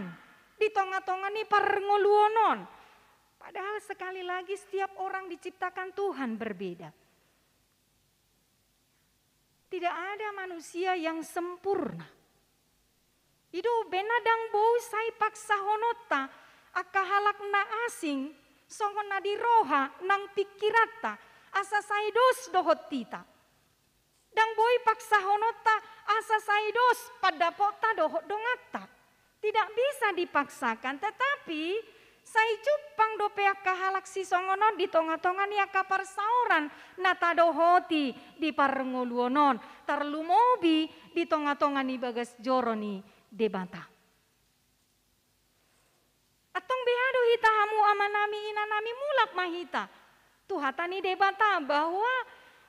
di tonga-tonga ni parngoluonon. Padahal sekali lagi setiap orang diciptakan Tuhan berbeda. Tidak ada manusia yang sempurna. Ido benadang bau sai paksa honota akahalak na asing songon na diroha nang pikirata asa saidos dohot tita. Dang boy paksa honota asa saidos pada pota dohot dongata. Tidak bisa dipaksakan, tetapi sai jupang do pea kahalak si songonon di tonga-tongan ya kapar sauran nata dohoti di parngoluonon tarlumobi di tonga-tongan ni bagas joroni debata. Atong behado hita hamu amanami inanami mulak mahita. Tuhatani debata bahwa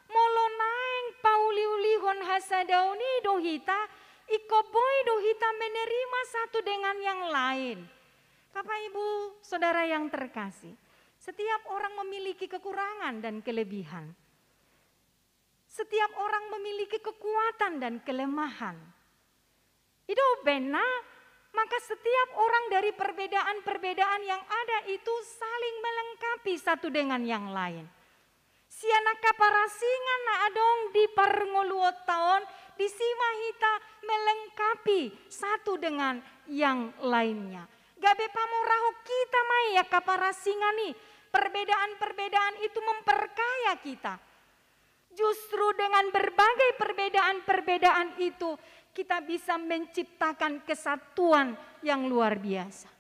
molonaeng pauliulihon hasadauni dohita ikoboy dohita menerima satu dengan yang lain. Bapak Ibu Saudara yang terkasih, setiap orang memiliki kekurangan dan kelebihan. Setiap orang memiliki kekuatan dan kelemahan. Itu benar, maka setiap orang dari perbedaan-perbedaan yang ada itu saling melengkapi satu dengan yang lain. Sianaka parasingan na adong di parngoluot taon di simahita melengkapi satu dengan yang lainnya. Gabe pamoraho kita maya kaparasingani, perbedaan-perbedaan itu memperkaya kita. Justru dengan berbagai perbedaan-perbedaan itu kita bisa menciptakan kesatuan yang luar biasa.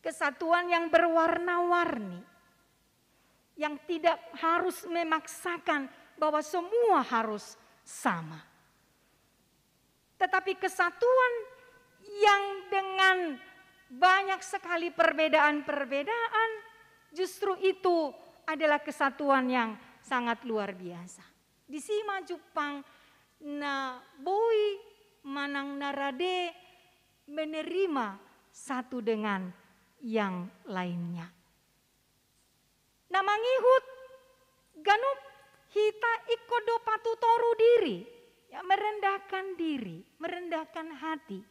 Kesatuan yang berwarna-warni. Yang tidak harus memaksakan bahwa semua harus sama. Tetapi kesatuan yang dengan banyak sekali perbedaan-perbedaan, justru itu adalah kesatuan yang sangat luar biasa. Di sima Jepang na boy manang narade menerima satu dengan yang lainnya. Na mangihut ganup hita ikodo patutoru diri, ya merendahkan diri, merendahkan hati.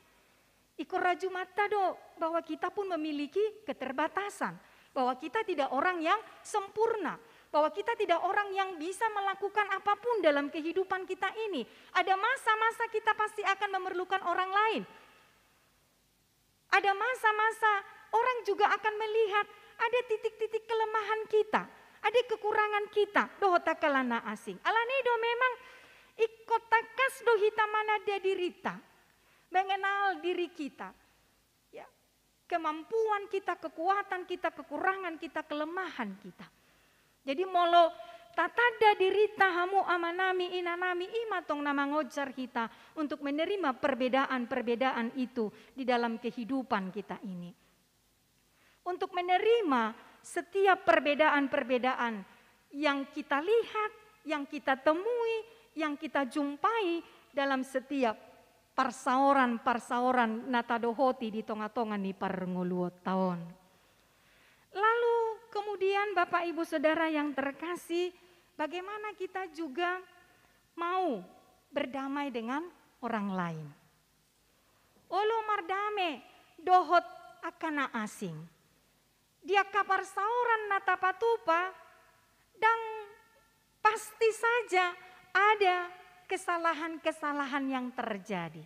Iko raju mata do bahwa kita pun memiliki keterbatasan, bahwa kita tidak orang yang sempurna, bahwa kita tidak orang yang bisa melakukan apapun dalam kehidupan kita ini. Ada masa-masa kita pasti akan memerlukan orang lain. Ada masa-masa orang juga akan melihat ada titik-titik kelemahan kita, ada kekurangan kita. Dohota kalana asing. Alanido memang ikotakas dohita mana dia dirita. Mengenal diri kita, ya, kemampuan kita, kekuatan kita, kekurangan kita, kelemahan kita. Jadi molo tatada dirita hamu amanami inanami imatong nama ngojar kita untuk menerima perbedaan-perbedaan itu di dalam kehidupan kita ini. Untuk menerima setiap perbedaan-perbedaan yang kita lihat, yang kita temui, yang kita jumpai dalam setiap parsaoran natadohoti di tonga-tonga ni parngoluot tahun. Lalu kemudian Bapak Ibu Saudara yang terkasih, bagaimana kita juga mau berdamai dengan orang lain. Olo mardame dohot akana asing. Dia kapar sauran natapatupa dan pasti saja ada kesalahan-kesalahan yang terjadi.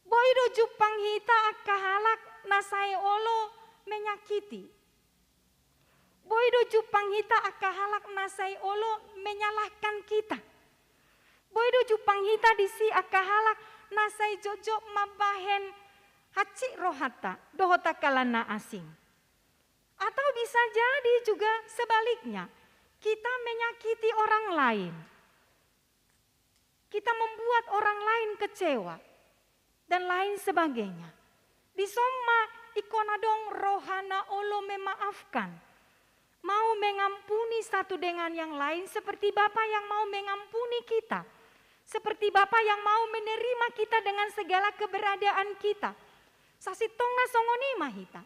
Boido jupang hita akahalak nasai olo menyakiti. Boido jupang hita akahalak nasai olo menyalahkan kita. Boido jupang hita disi akahalak nasai jojo mabahen haci rohata dohota kalana asing. Atau bisa jadi juga sebaliknya, kita menyakiti orang lain. Kita membuat orang lain kecewa dan lain sebagainya. Di soma ikonadong rohana olo memaafkan. Mau mengampuni satu dengan yang lain seperti Bapa yang mau mengampuni kita. Seperti Bapa yang mau menerima kita dengan segala keberadaan kita. Sasitongna songoni mahita.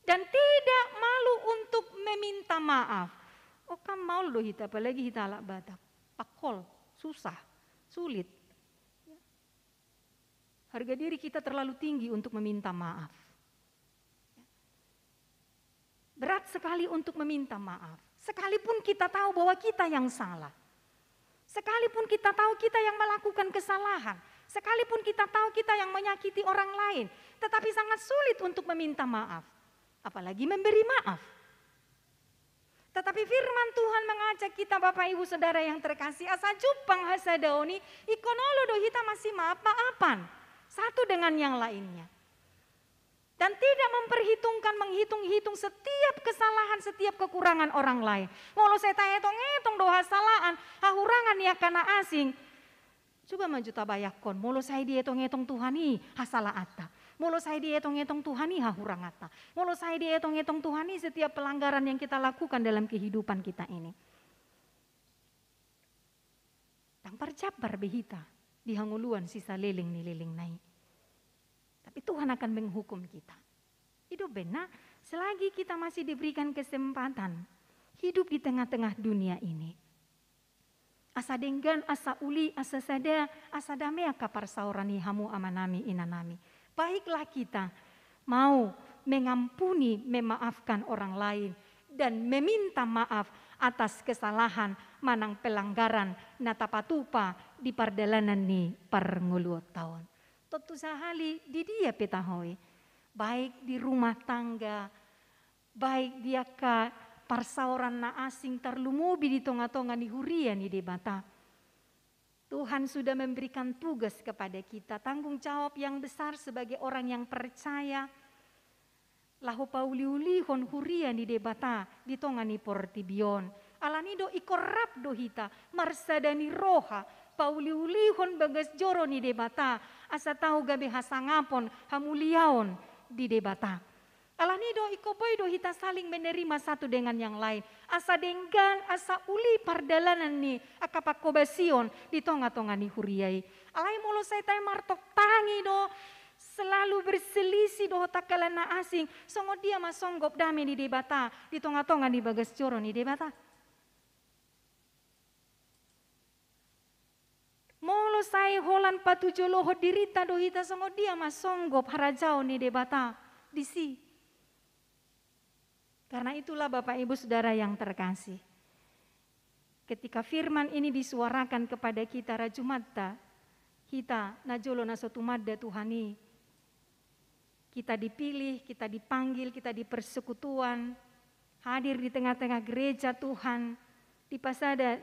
Dan tidak malu untuk meminta maaf. Oh kan mau loh hita, apalagi hita alak Batak. Akol. Susah, sulit. Harga diri kita terlalu tinggi untuk meminta maaf. Berat sekali untuk meminta maaf. Sekalipun kita tahu bahwa kita yang salah. Sekalipun kita tahu kita yang melakukan kesalahan. Sekalipun kita tahu kita yang menyakiti orang lain. Tetapi sangat sulit untuk meminta maaf. Apalagi memberi maaf. Tetapi firman Tuhan mengajak kita Bapak Ibu Saudara yang terkasih, asa jupang hasadaoni ikonolo do hita masih maaf-maafan satu dengan yang lainnya. Dan tidak menghitung-hitung setiap kesalahan, setiap kekurangan orang lain. Walau saya hitung-hitung doa salaan, hahurangan ya karena asing. Coba maju tabayakon, mulu saya dihitung-hitung Tuhan nih hasalah atta. Mulu saya dihitung-hitung Tuhan nih hahurang atta. Mulu saya dihitung-hitung Tuhan nih setiap pelanggaran yang kita lakukan dalam kehidupan kita ini. Tang percabar behita, dihanguluan sisa leling naik. Tapi Tuhan akan menghukum kita. Hidup benar selagi kita masih diberikan kesempatan hidup di tengah-tengah dunia ini. Asa denggan, asa uli, asa sada, asa damai kapar saurani hamu amanami inanami. Baiklah kita mau mengampuni, memaafkan orang lain dan meminta maaf atas kesalahan manang pelanggaran natapatupa di pardalanan ni parnguluot tahun. Tentu sahali di dia petahoi, baik di rumah tangga, baik dia ka parsauran na asing terlumubi di tonga-tonga ni hurian ni debata. Tuhan sudah memberikan tugas kepada kita, tanggung jawab yang besar sebagai orang yang percaya. Lahu pauliulihon hurian di debata di tonga ni portibion. Alanido ikorap dohita marsadani roha pauliulihon bagas joro ni debata asa tahu gabe hasangapon hamuliaon di debata. Alanido ikoboy dohita saling menerima satu dengan yang lain. Asa denggan asa uli pardalanan ni akapakobasion di tonga-tonga ni huriai. Alai mulo saya tay martok tangi do selalu berselisih do takalana asing. Songo dia masonggop dame di debata di tonga-tonga di bagas joro ni debata. Molo saya holan patujo loho dirita dohita songo dia masonggop harajao ni debata disi. Karena itulah Bapak Ibu Saudara yang terkasih. Ketika firman ini disuarakan kepada kita rajumatta, kita najolo nasotumadda Tuhani. Kita dipilih, kita dipanggil, kita dipersekutuan, hadir di tengah-tengah gereja Tuhan, di pasada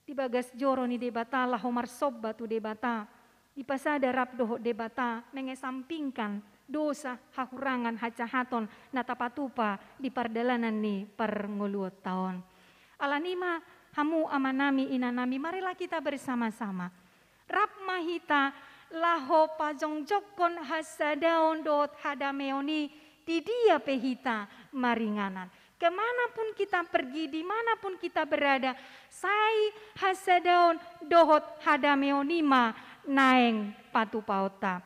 di bagas joro ni debata lahomar sobba tu debata di pasada rabdoh debata mengesampingkan dosa hakurangan hacahaton natapatupa di pardalanan ni parnguluot taon. Alanima hamu amanami inanami, marilah kita bersama-sama rap mahita laho pajongjokon hasadaon dot hadameoni di dia pehita maringanan. Kemanapun kita pergi, dimanapun kita berada, sai hasadaon dohot hadameonima naeng patu pauta.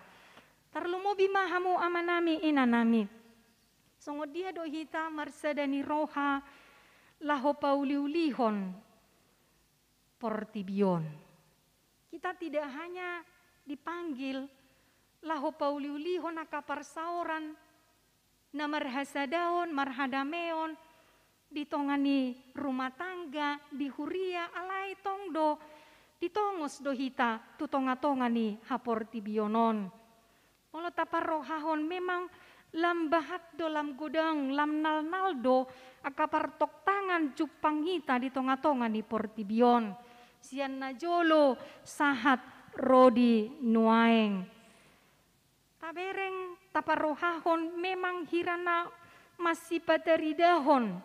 Tarlumobi mahamu amanami inanami. Songo dia dohita marsadani roha laho pauliulihon portibion. Kita tidak hanya dipanggil laho pauliulihon akaparsauran na marhasadaon, marhadameon, ditongani rumah tangga, di huria, alai tongdo, ditongos dohita, tutonga-tongani haportibionon. Walau taparrohahon memang lambahat do lam godang, lam nal-naldo, akapartok tangan jupangita di tonga-tongani portibion. Sian najolo sahat rodi nuaeng. Tabereng taparohahon memang hirana masih padaridahon.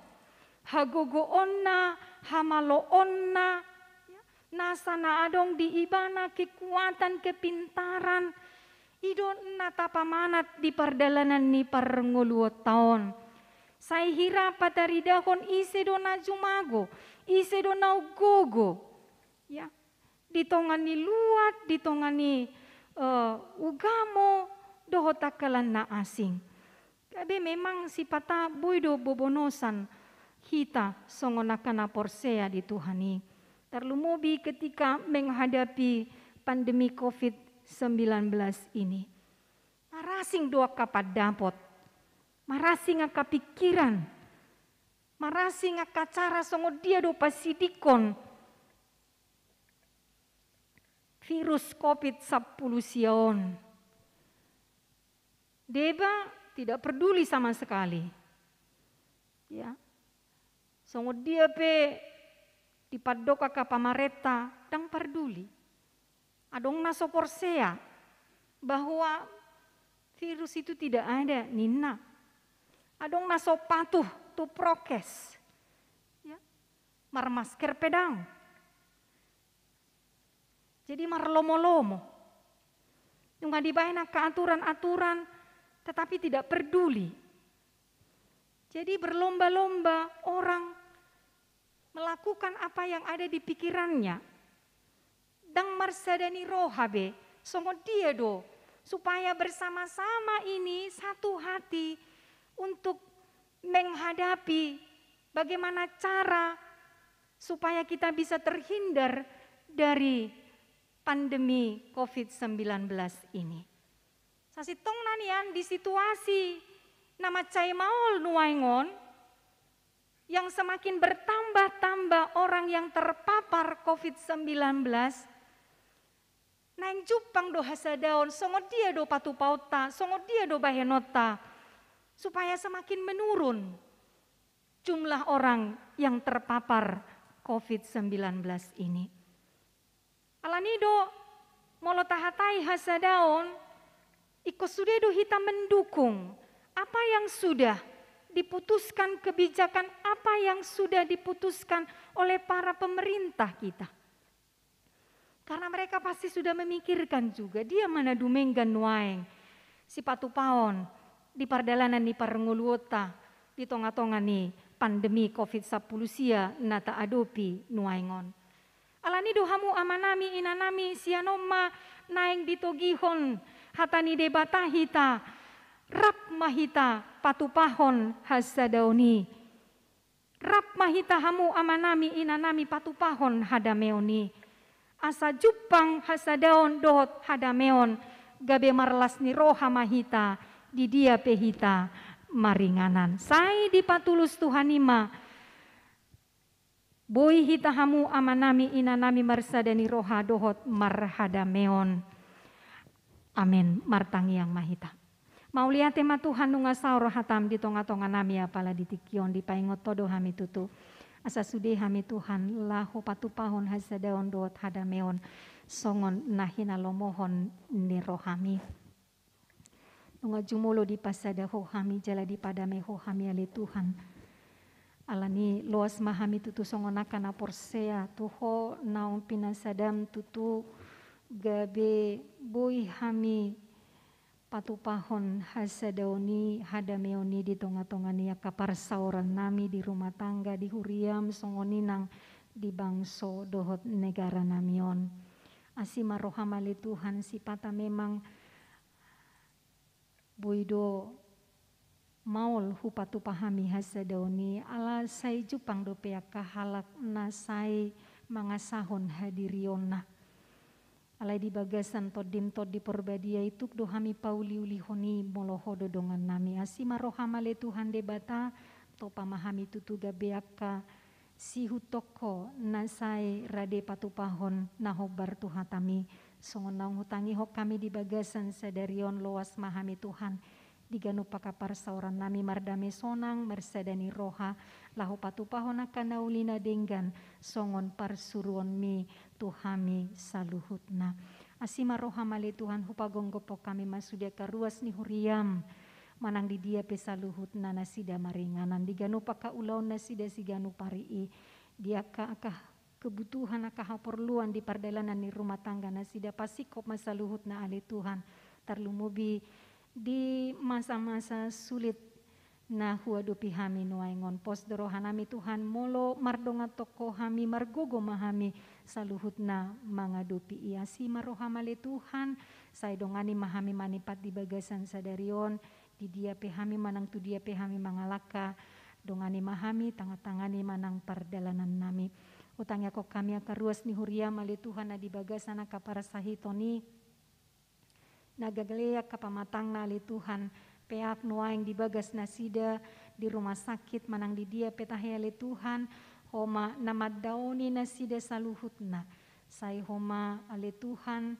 Hagogoonna, hamaloonna, nasana adong diibana kekuatan, kepintaran. Idon natapamanat di pardalanan ni parnguluot taon. Saya hira padaridahon ise do na jumago, ise do na ugogo. Ya, ditongani luat, ditongani ugamo, dohotakalan na asing. Kabe memang si pata boydo bobonosan kita songonakana porsea di Tuhani. Terlumubi ketika menghadapi pandemi COVID-19 ini. Marasing doa kapadapot, marasing kapikiran, marasing cara songo dia do pasidikon virus COVID-10 sion. Deba tidak peduli sama sekali. Ya. Songo dia pe dipadoka ka pamareta dang parduli. Adong naso porsea bahwa virus itu tidak ada, nina. Adong naso patuh tu prokes. Ya. Mar masker pedang. Jadi mar lomo-lomo. Nunga dibayana ke aturan-aturan tetapi tidak peduli. Jadi berlomba-lomba orang melakukan apa yang ada di pikirannya. Dang marsadani rohabe, songo dia do, supaya bersama-sama ini satu hati untuk menghadapi bagaimana cara supaya kita bisa terhindar dari pandemi COVID-19 ini. Sasitong nanian di situasi nama cai maul nuaingon yang semakin bertambah-tambah orang yang terpapar COVID-19, naing jupang do hasadaon, songo dia do patupauta, songo dia do bahenota, supaya semakin menurun jumlah orang yang terpapar COVID-19 ini. Alanido molotahatai hasadaon, iko sudedo hita mendukung apa yang sudah diputuskan, kebijakan apa yang sudah diputuskan oleh para pemerintah kita. Karena mereka pasti sudah memikirkan juga, dia mana dumenggan nuaeng, si patupaon, di pardalanan ni parenguluota, di tonga-tonga ni pandemi COVID-19 sia nata adopi nuaengon. Alani dohamu amanami inanami sianoma naeng ditogihon hatani debatahita, rap mahita patupahon hasadaoni. Rap mahita hamu amanami inanami patupahon hadameoni. Asa jupang hasadaon dohot hadameon gabe marlas ni roha mahita di dia pehita maringanan. Sai dipatulus Tuhanima boy hita hamu amanami inanami marsadani roha dohot marhadameon. Amin martangi yang mahita. Mauliate ma Tuhan nunga sauro hatam di tonga-tonga nami apala ditikion di paingot todo hami tutu. Asa sude hami Tuhan lahu patupahon hasadaon doot hadameon songon nahina lomohon ni rohami. Nunga jumulo di pasada ho hami jala di padame ho hami ale Tuhan. Alani loas mahami tutu songon nakana porsea tuho naon pinasadam tutu gabe boy hami patupahon hasadaoni hadameoni di tonga-tonga niya kaparsauran nami di rumah tangga di huriam songoninang di bangso dohot negara namion. Asima rohamali Tuhan sipata memang boydo maul hupatupahami hasadaoni ala say jupang do peaka halak nasay mga sahon hadiriona. Alai di bagasan todim di porbadia itu dohami pauli ulihoni molohodo dongan nami asima rohamale Tuhan debata to pamahami tutu gabeaka si hutoko nasai rade patupahon nahobar tuhatami songon naung hutangi hok kami di bagasan sadarion loas mahami Tuhan diganu pakapar sauran nami mardame sonang mersadani roha lahu patupahon akan naulina denggan songon parsuruon mi tuhami saluhutna asima roha male Tuhan hupagonggopok kami masudia karuas ni huriam manang di dia pesaluhutna nasida maringanan diganu pakaulaon nasida siganu parii dia akah kebutuhan akah perluan di pardalanan ni rumah tangga nasida pasikop masaluhutna ale Tuhan tarlumubi di masa-masa sulit na huadupi hami nuaingon pos dorohanami Tuhan molo mardonga toko hami margogo mahami saluhutna mangadupi ia si marohamale Tuhan say dongani mahami manipat di bagasan sadarion di dia pehami manang tu dia pehami mangalaka dongani mahami tanga-tangani manang pardalanan nami utangnya kok kami akaruas ni huria male Tuhan na di bagasan akapara sahitoni nagagaleak kapamatang na ali Tuhan peak nuaing di bagas nasida di rumah sakit manang di dia petahe ali Tuhan homa namadaoni nasida saluhutna say homa ali Tuhan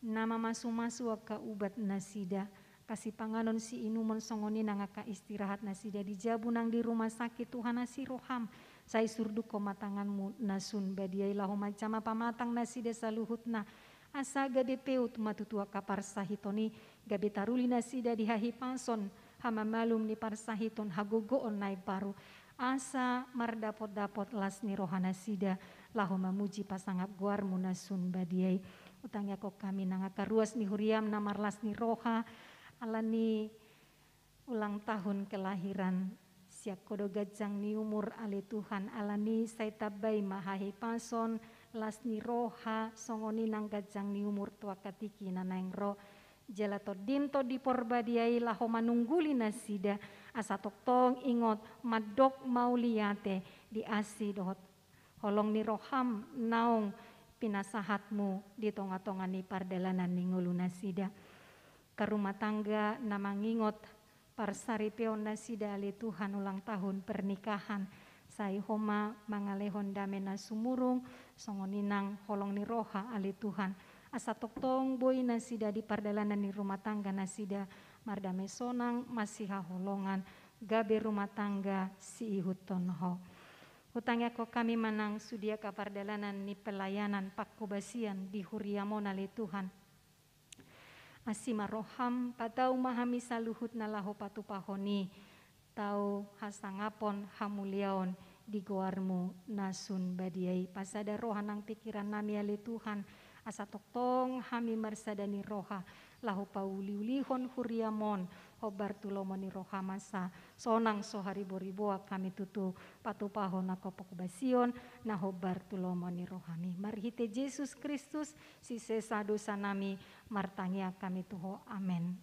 nama masu-masu ka ubat nasida kasih panganon si inumon songoni nangaka istirahat nasida di jabunang di rumah sakit Tuhan nasi roham Sai surdu koma tanganmu nasun badiai laho macama pamatang nasida saluhutna. Asa gabe peut matutua kapar sahitoni gabe taruli nasida dihahi pason hama malum ni parsahiton hagogoon nai paru. Asa mardapot-dapot lasni rohana sida laho mamuji pasangap guarmu nasun badiai. Utangnya kok kami nangaka ruas ni huriam namar lasni roha alani ulang tahun kelahiran siak kodo gajang ni umur ale Tuhan alani sai tabai mahahi pason lasni roha songoni nang gajang ni umur tua katiki nanaeng ro jalato dinto di porbadiai laho manungguli nasida asa toktong ingot madok mauliate di asi dohot holong ni roham naung pinasahatmu di tonga-tonga ni pardalanan ni ngulu nasida karumah tangga namangingot parsaripeon nasida ali Tuhan ulang tahun pernikahan sai homa mangalehon damena sumurung songoninang holong ni roha ali Tuhan asa toktong boy nasida di pardalanan ni rumah tangga nasida mardame sonang masih holongan gabe rumah tangga si ihuton ho hutangnya kok kami manang sudia ka pardalanan ni pelayanan pakubasian di huriamon ali Tuhan asima roham patau mahami saluhut nalahu patu pahoni tau hasangapon hamuliaon di goarmu nasun badiai pasada roha nang pikiran nami ali Tuhan asa toktong hami marsadani roha lahu pauliulihon huriamon hobar tulomoni roha masa sonang sohari boriboa kami tutu patu pahon ako pakubasion na hobar tulomoni rohami marhite Yesus Kristus si sesa dosa nami martangia kami tuho amen.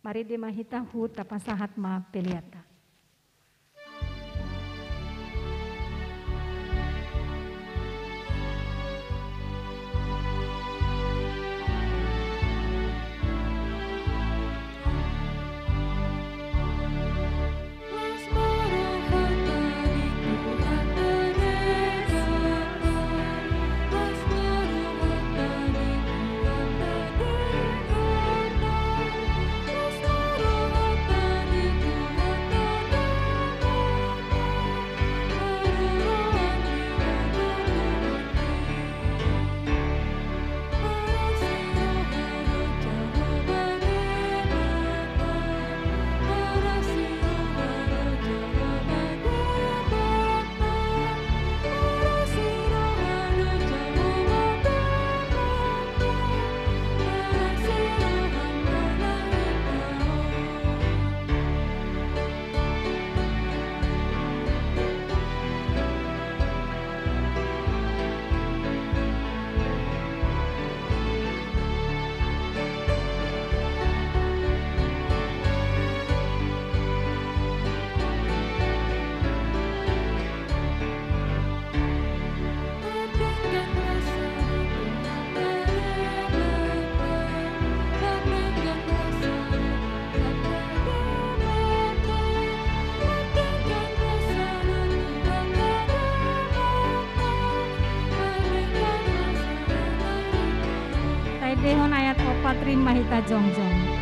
Mari demahita hu tapasahat ma peliata. Dehon ayat 4 rin mahita jongjong.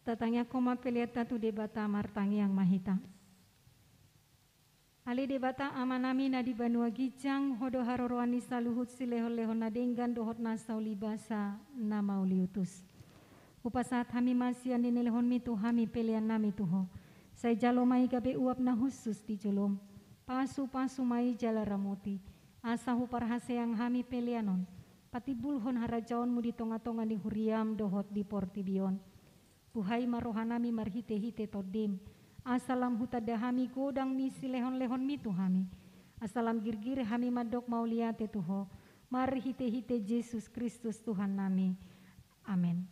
Tatangnya koma peliata tu debata martangi yang mahita. Ali debata amanami na di banua gijang hodo haroroani saluhut silehon-lehon na denggan dohot nasau libasa na mauliutus. Upasat hami masian dinilehon mitu hami pelian nami tuho. Say jalo mai gabe uap na khusus di jolom. Pasu-pasu mai jala ramuti. Asahu parhaseang hami pelianon. Patibulhon harajaonmu di tonga-tonga di huriam dohot di portibion. Buhay marohanami marhite-hite todim. Asalam hutada hami godang ni silehon-lehon mitu hami. Asalam girgir hami madok mauliate tuho. Marhite-hite Yesus Kristus Tuhan nami. Amin.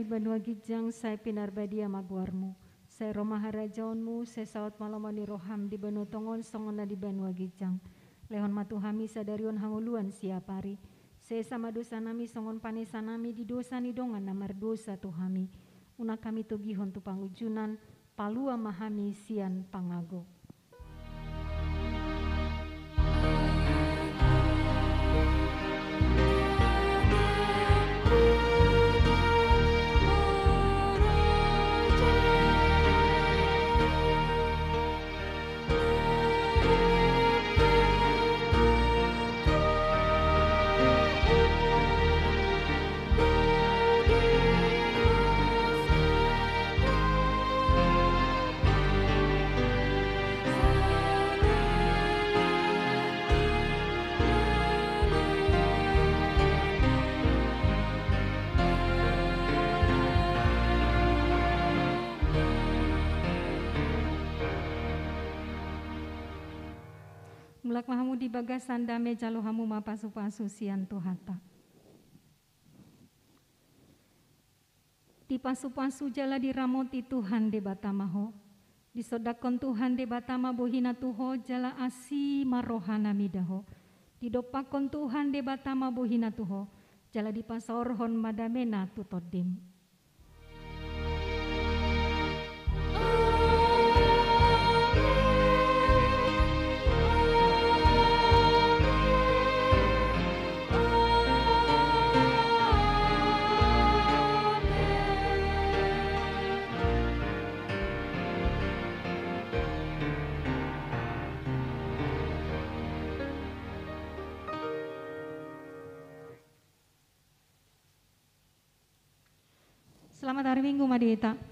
banua gijang saya pinar badia maguarmu. Saya Roma harajaonmu, saya saut malamani roham di banua tongon songona di banua gijang. Lehon matuhami sadarion hanguluan siapari. Saya sama dosa nami songon panesa nami di dosa ni dongan namar dosa tuhami. Una kami tugihon tu pangujunan, palua mahami sian pangago. Mulak mahamu di bagasan dame jalo hamu mapasu-pasu sian tuhata. Di pasu-pasu jala diramoti Tuhan de batamaho. Di sodakon Tuhan de batama bohina tuho jala asi marohana midaho. Di dopakon Tuhan de batama bohina tuho jala di pasorhon madamena tutodim. Selamat hari Minggu Madita.